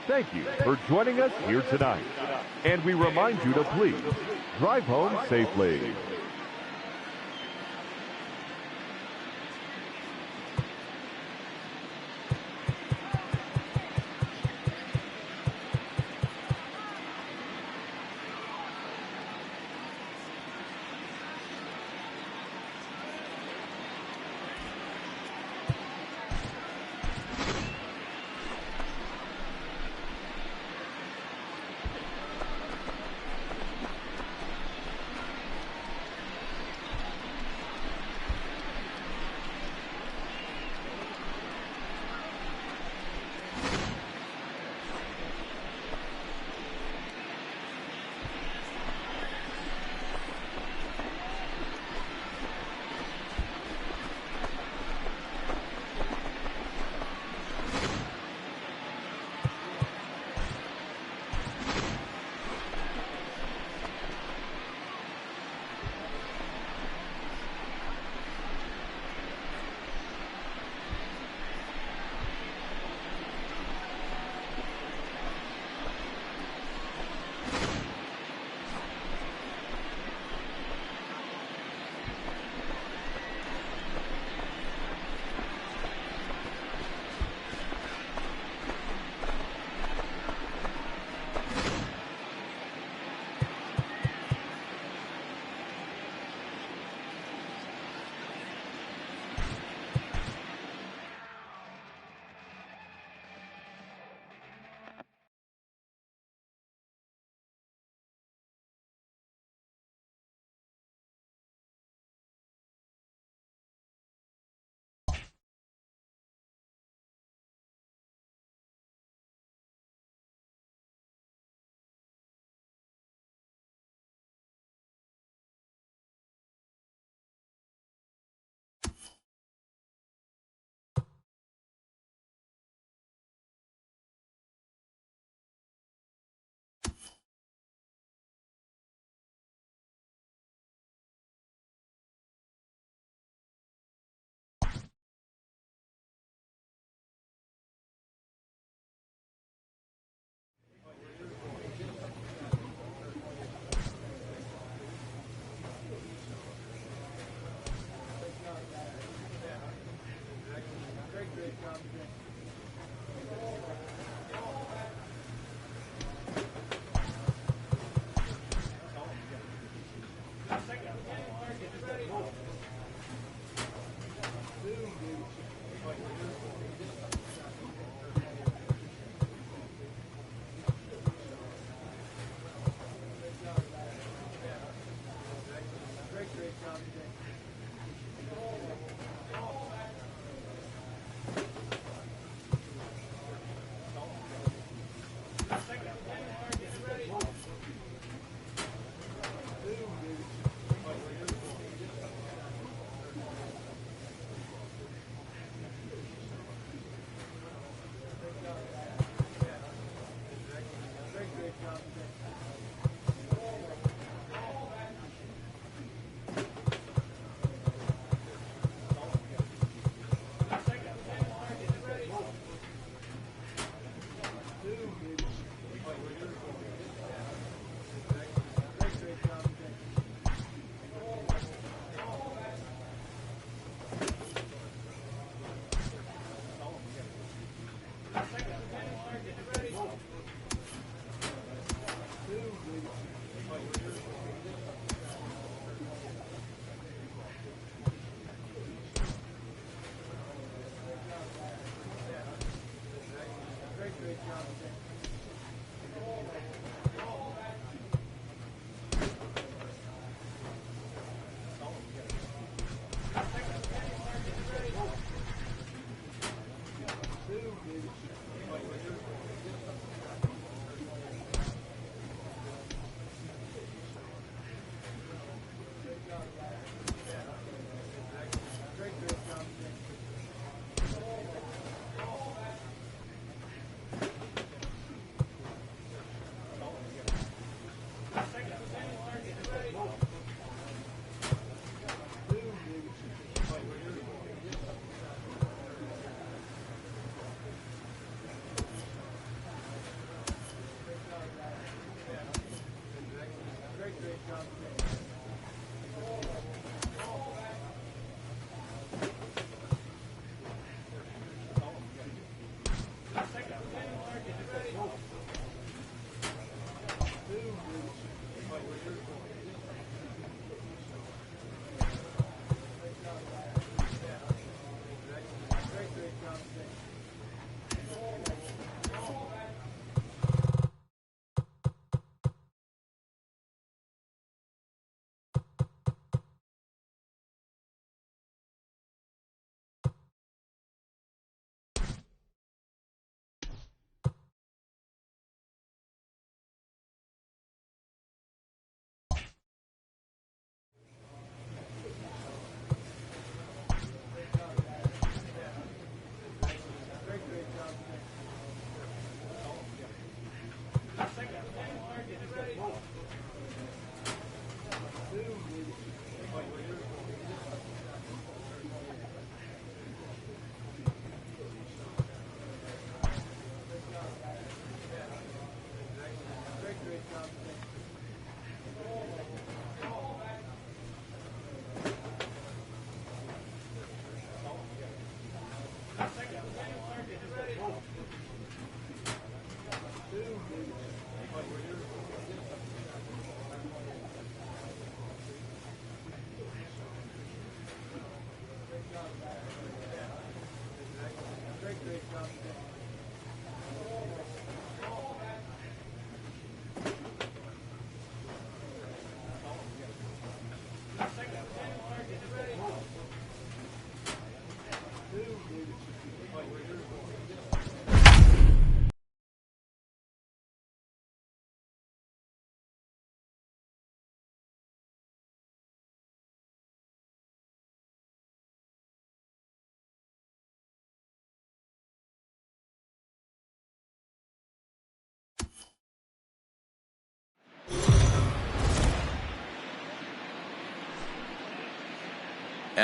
Thank you for joining us here tonight. And we remind you to please drive home safely.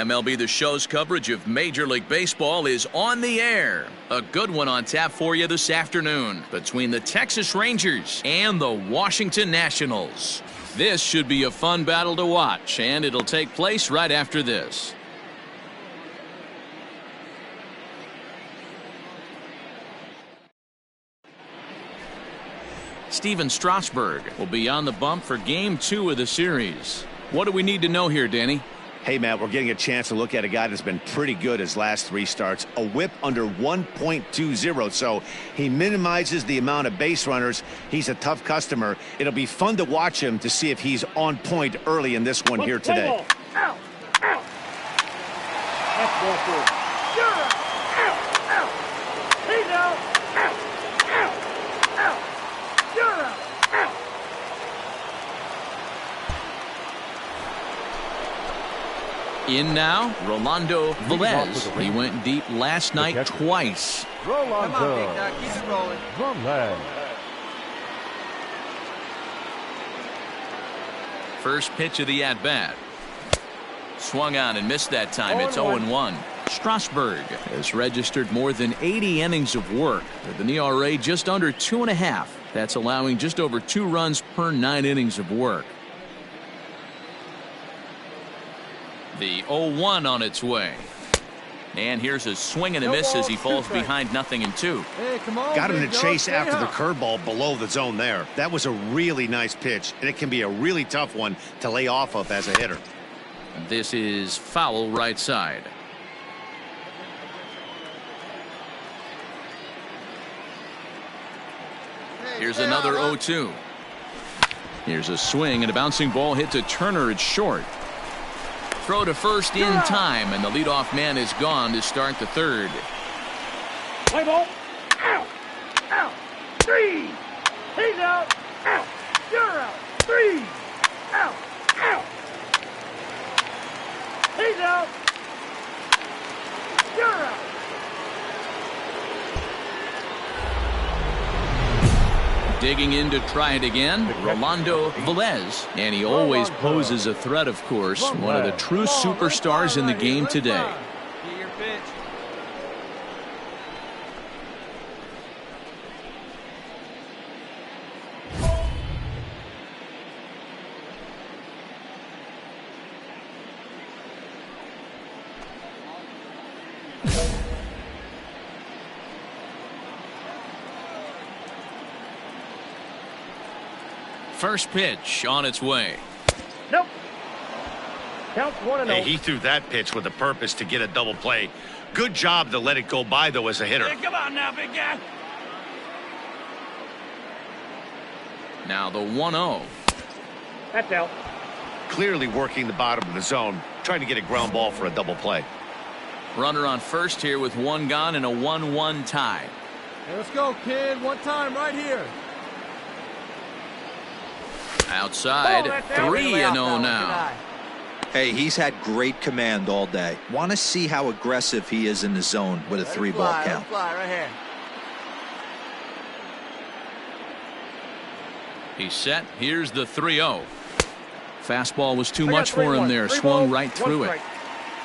MLB The Show's coverage of Major League Baseball is on the air. A good one on tap for you this afternoon between the Texas Rangers and the Washington Nationals. This should be a fun battle to watch, and it'll take place right after this. Steven Strasburg will be on the bump for Game 2 of the series. What do we need to know here, Danny? Hey, Matt, we're getting a chance to look at a guy that's been pretty good his last 3 starts. A whip under 1.20, so he minimizes the amount of base runners. He's a tough customer. It'll be fun to watch him to see if he's on point early in this one here today. Out, out. That's ball four. You're out, out. He's out, out, out, out. You're out, out. In now, Rolando Velez. He went deep last night twice. Rolando Come on, big dog. Keep it rolling. Velez. First pitch of the at-bat. Swung on and missed that time. It's 0-1. Strasburg has registered more than 80 innings of work with an ERA just under 2.5. That's allowing just over 2 runs per 9 innings of work. The 0-1 on its way. And here's a swing and a miss as he falls behind 0-2. Hey, come on, Got him to Joe, chase stay after the up. curveball below the zone there. That was a really nice pitch, and it can be a really tough one to lay off of as a hitter. This is foul right side. Here's another 0-2. Here's a swing and a bouncing ball hit to Turner. It's short. Throw to first in time, and the leadoff man is gone to start the third. Play ball. Out. Out. 3. He's out. Out. You're out. 3. Out. Out. He's out. You're out. Digging in to try it again, Rolando Velez. And he always poses a threat, of course. One of the true superstars in the game today. Get your pitch. First pitch on its way. Nope. Counts 1-0. Hey, he threw that pitch with a purpose to get a double play. Good job to let it go by, though, as a hitter. Hey, come on now, big guy. Now the 1-0. That's out. Clearly working the bottom of the zone, trying to get a ground ball for a double play. Runner on first here with 1 gone and a 1-1 tie. Hey, let's go, kid. One time right here. Outside, 3-0 now. Hey, he's had great command all day. Want to see how aggressive he is in the zone with a 3-ball count. Fly right here. He's set. Here's the 3-0. Fastball was too much for him there. Swung right through it.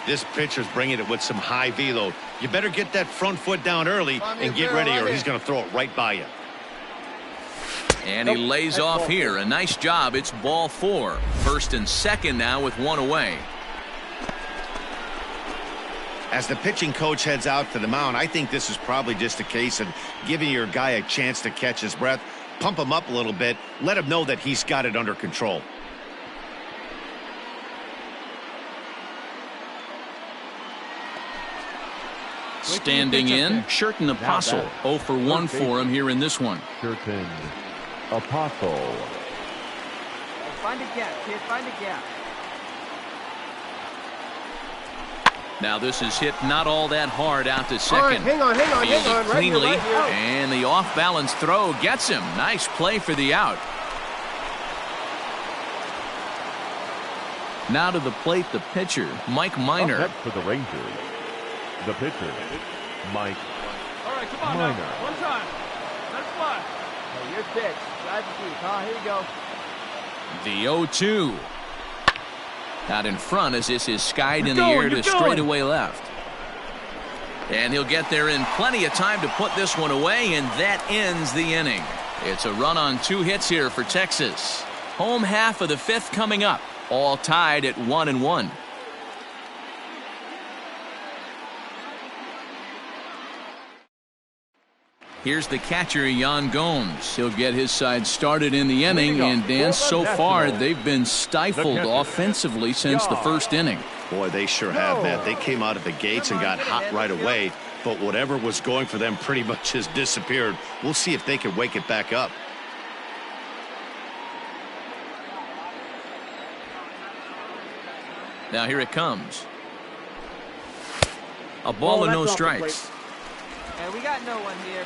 This pitcher's bringing it with some high velo. You better get that front foot down early and get ready, or he's going to throw it right by you. And he lays off here. A nice job. It's ball 4. First and second now with 1 away. As the pitching coach heads out to the mound, I think this is probably just a case of giving your guy a chance to catch his breath, pump him up a little bit, let him know that he's got it under control. Standing in, Sherton Apostle. 0 for 1 for him here in this one. Sherton Apostle. Find a gap, kid. Find a gap. Now this is hit not all that hard out to second. All right, hang on. Fielded cleanly, right here. and the off-balance throw gets him. Nice play for the out. Now to the plate, the pitcher, Mike Minor. Up next for the Rangers, the pitcher, Mike All right, come on Minor. now. One time. Let it fly. Hey, your pitch. Drive the deep, huh? Here you go. The 0-2. Out in front as this is skied in the air to straightaway left. And he'll get there in plenty of time to put this one away, and that ends the inning. It's a run on 2 hits here for Texas. Home half of the 5th coming up. All tied at 1-1. Here's the catcher, Yan Gomes. He'll get his side started in the inning, and Dan, so far they've been stifled offensively since the first inning. Boy, they sure have, Matt. They came out of the gates and got hot right away, but whatever was going for them pretty much has disappeared. We'll see if they can wake it back up. Now here it comes. A ball and no strikes. Hey, we got no one here.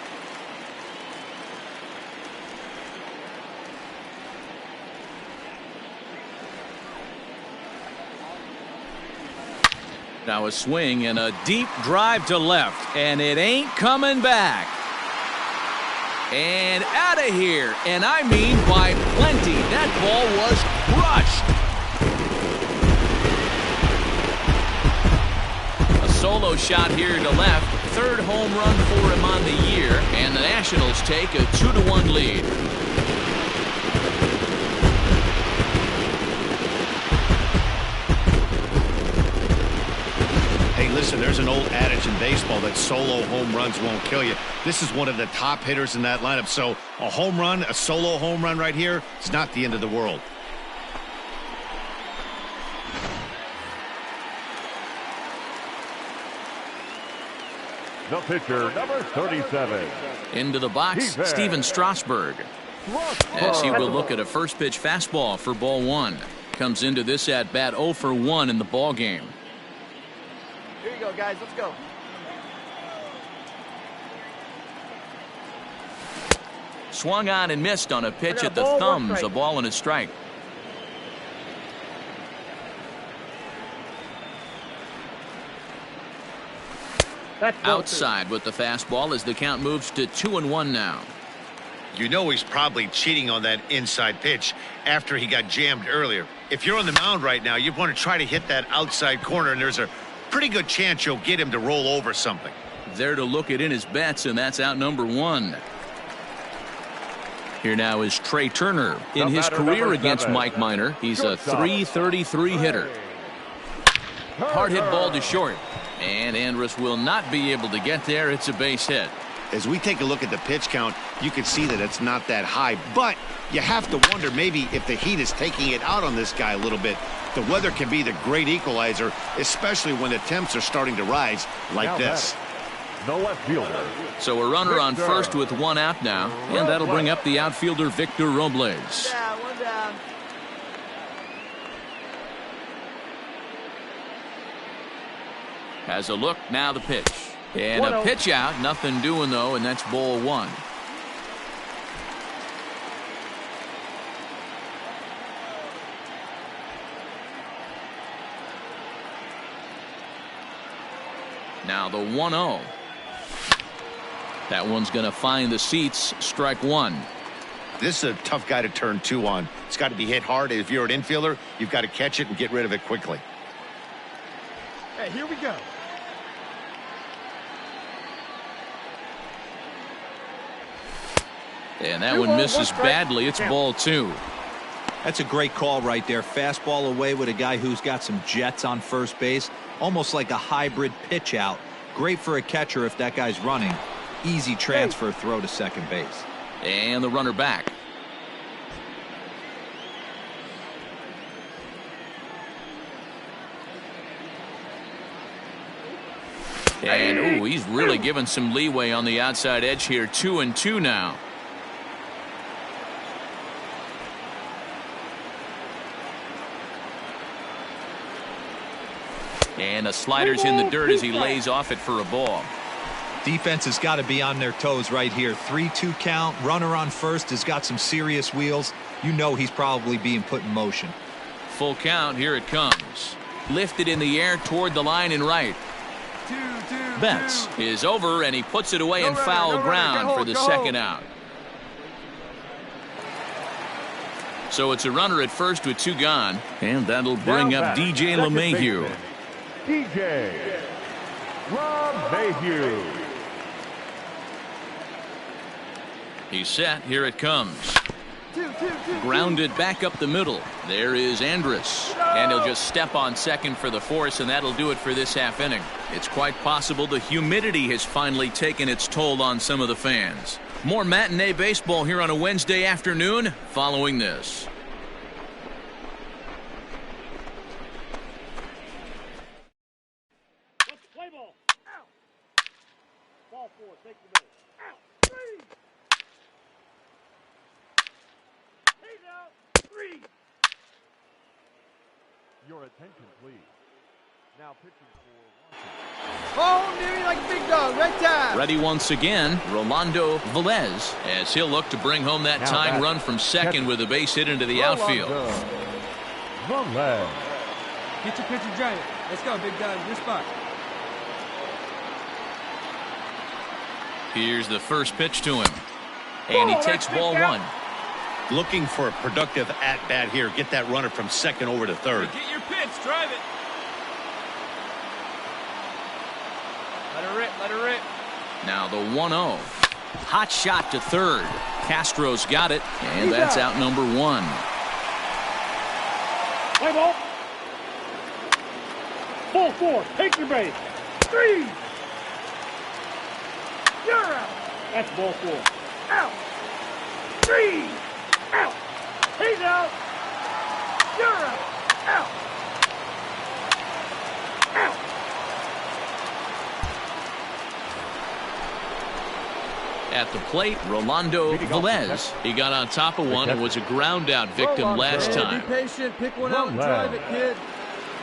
Now a swing and a deep drive to left, and it ain't coming back. And out of here, and I mean by plenty. That ball was crushed. solo shot here to left. Third home run for him on the year, and the Nationals take a 2-1 lead. Hey, listen, there's an old adage in baseball that solo home runs won't kill you. This is one of the top hitters in that lineup, so a home run, a solo home run right here, is not the end of the world. The pitcher, number 37. Into the box, Steven Strasburg. As he will look at a first pitch fastball for ball one. Comes into this at bat 0 for 1 in the ball game. Here you go, guys. Let's go. Swung on and missed on a pitch at the thumbs. A ball and a strike. Outside with the fastball as the count moves to 2-1 now. You know he's probably cheating on that inside pitch after he got jammed earlier. If you're on the mound right now, you want to try to hit that outside corner, and there's a pretty good chance you'll get him to roll over something. There to look it in his bets, and that's out number 1. Here now is Trey Turner. In his career against Mike Minor, he's a .333 hitter. Hard hit ball to short. And Andrus will not be able to get there. It's a base hit. As we take a look at the pitch count, you can see that it's not that high. But you have to wonder maybe if the heat is taking it out on this guy a little bit. The weather can be the great equalizer, especially when the temps are starting to rise like this. The left fielder. So a runner on first with 1 out now. And that'll bring up the outfielder Victor Robles. One down. Has a look, now the pitch. And a pitch out, nothing doing though, and that's ball 1. Now the 1-0. That one's going to find the seats, strike 1. This is a tough guy to turn 2 on. It's got to be hit hard. If you're an infielder, you've got to catch it and get rid of it quickly. Hey, here we go. And that one misses badly. It's ball 2. That's a great call right there. Fastball away with a guy who's got some jets on first base. Almost like a hybrid pitch out. Great for a catcher if that guy's running. Easy transfer throw to second base. And the runner back. And, ooh, he's really given some leeway on the outside edge here. 2-2 now. And a slider's in the dirt as he lays off it for a ball. Defense has got to be on their toes right here. 3-2 count. Runner on first has got some serious wheels. You know he's probably being put in motion. Full count. Here it comes. Lifted in the air toward the line and right. Betts is over, and he puts it away in foul ground for the second out. So it's a runner at first with 2 gone, and that'll bring up DJ LeMahieu. DJ LeMahieu. He's set. Here it comes. Grounded back up the middle. There is Andrus. And he'll just step on second for the force, and that'll do it for this half inning. It's quite possible the humidity has finally taken its toll on some of the fans. More matinee baseball here on a Wednesday afternoon following this. Let's play ball. Out. Ball 4, take the base. Out. 3. He's out. 3. Your attention, please. Now pitching for Oh, nearly like a big dog. Right time. Ready once again, Rolando Velez, as he'll look to bring home that tying run from second with a base hit into the outfield. Velez. Get your pitcher giant. Let's go, big dog. Your spot. Here's the first pitch to him. And he takes ball 1. Looking for a productive at-bat here. Get that runner from second over to third. Get your pitch. Drive it. Let her rip, let her rip. Now the 1-0. Hot shot to third. Castro's got it, and that's out number 1. Play ball. Ball 4. Take your base. 3. You're out. That's ball 4. Out. 3. Out. He's out. You're out. Out. Out. At the plate, Rolando Velez. He got on top of one and was a ground out victim last time. Be patient. Pick one out and drive it, kid.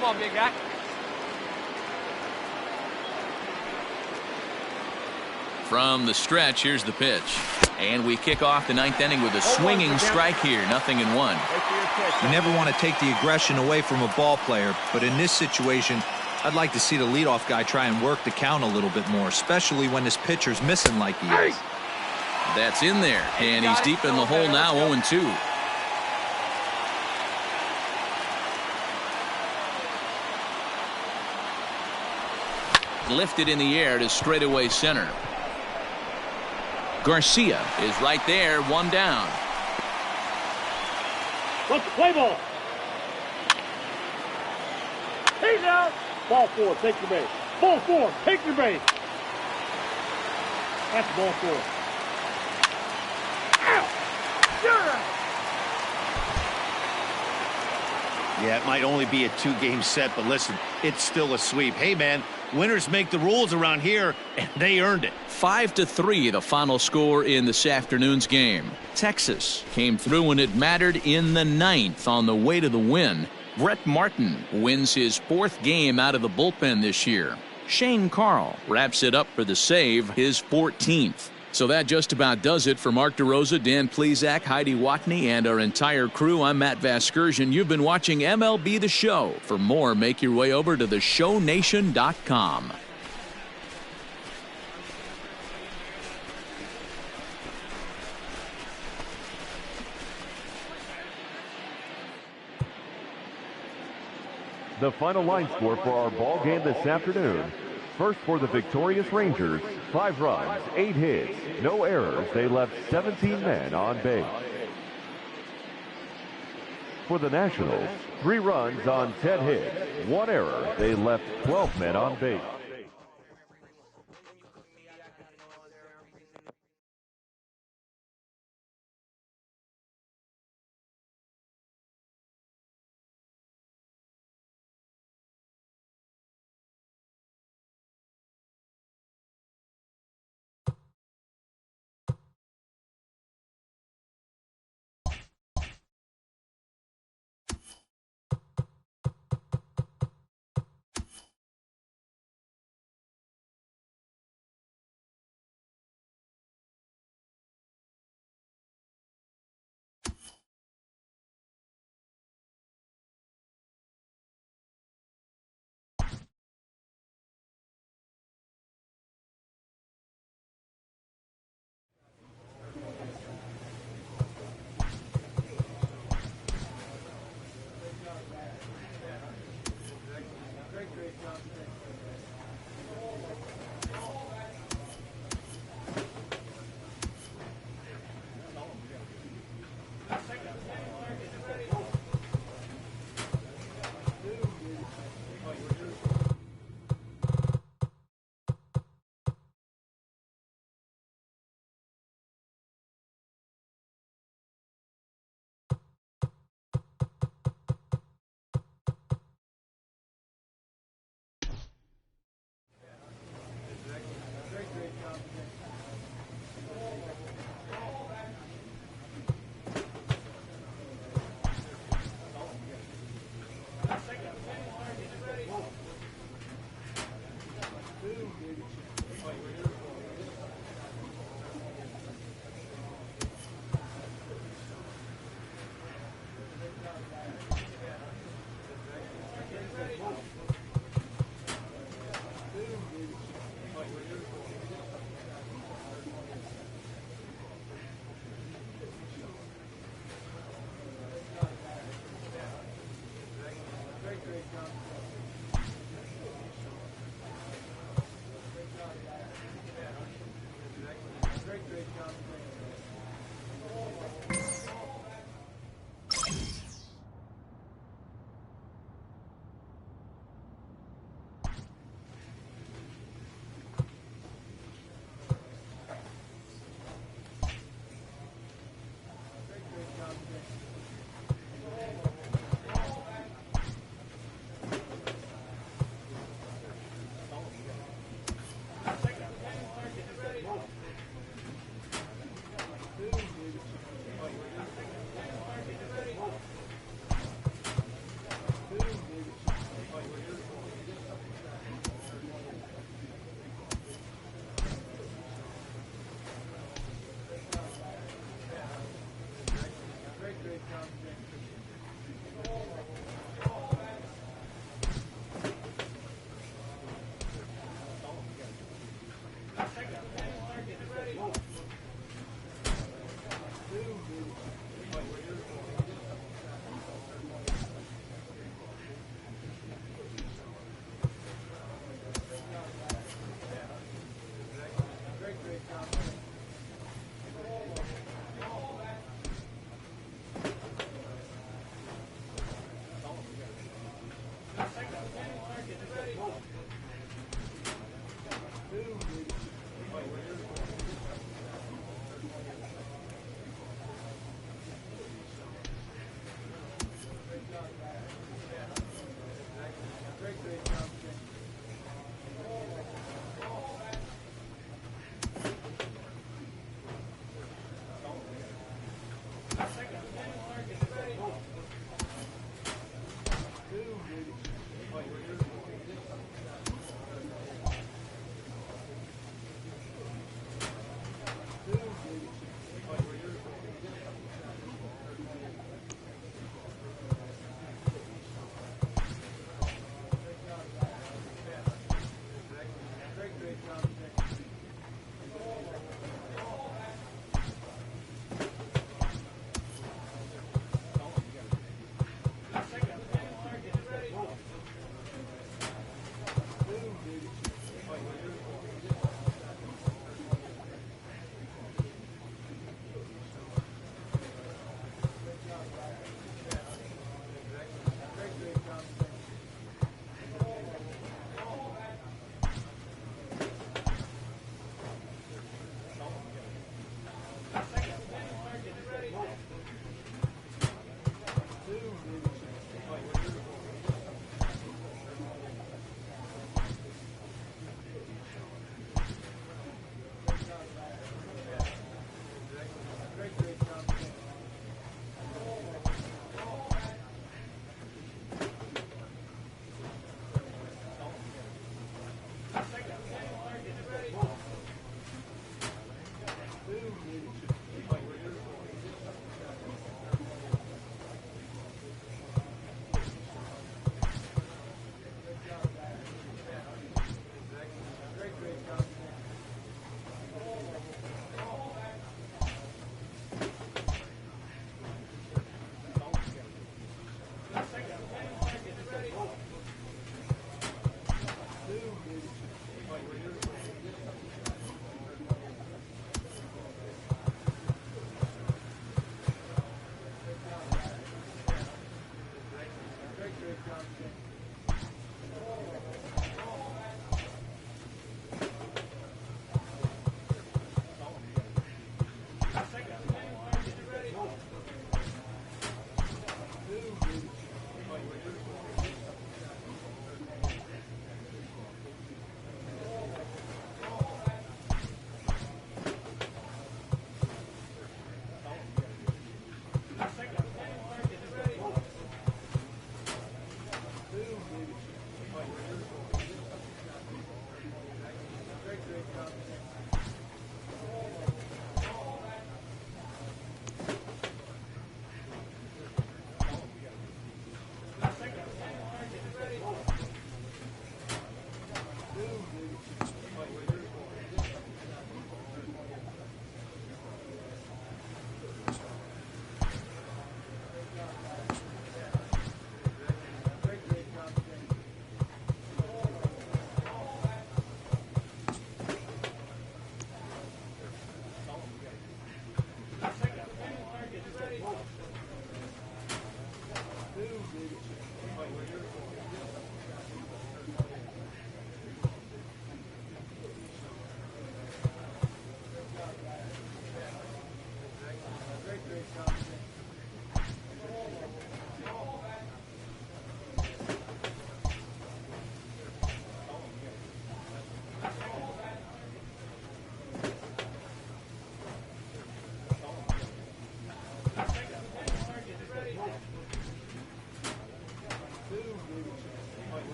Come on, big guy. From the stretch, here's the pitch. And we kick off the 9th inning with a swinging strike here. 0-1. You never want to take the aggression away from a ball player, but in this situation, I'd like to see the leadoff guy try and work the count a little bit more, especially when this pitcher's missing like he is. That's in there, and he's deep in the hole now, 0-2. Lifted in the air to straightaway center. Garcia is right there, 1 down. Let's play ball. He's out. Ball 4. Take your base. Ball 4. Take your base. That's ball 4. Out. You're out. Yeah, it might only be a 2-game set, but listen, it's still a sweep. Hey, man, winners make the rules around here, and they earned it. 5-3, the final score in this afternoon's game. Texas came through when it mattered in the 9th on the way to the win. Brett Martin wins his 4th game out of the bullpen this year. Shane Carl wraps it up for the save, his 14th. So that just about does it for Mark DeRosa, Dan Plesac, Heidi Watney, and our entire crew. I'm Matt Vasgersian. You've been watching MLB The Show. For more, make your way over to theshownation.com. The final line score for our ball game this afternoon. First for the victorious Rangers, 5 runs, 8 hits, no errors. They left 17 men on base. For the Nationals, 3 runs on 10 hits, 1 error. They left 12 men on base.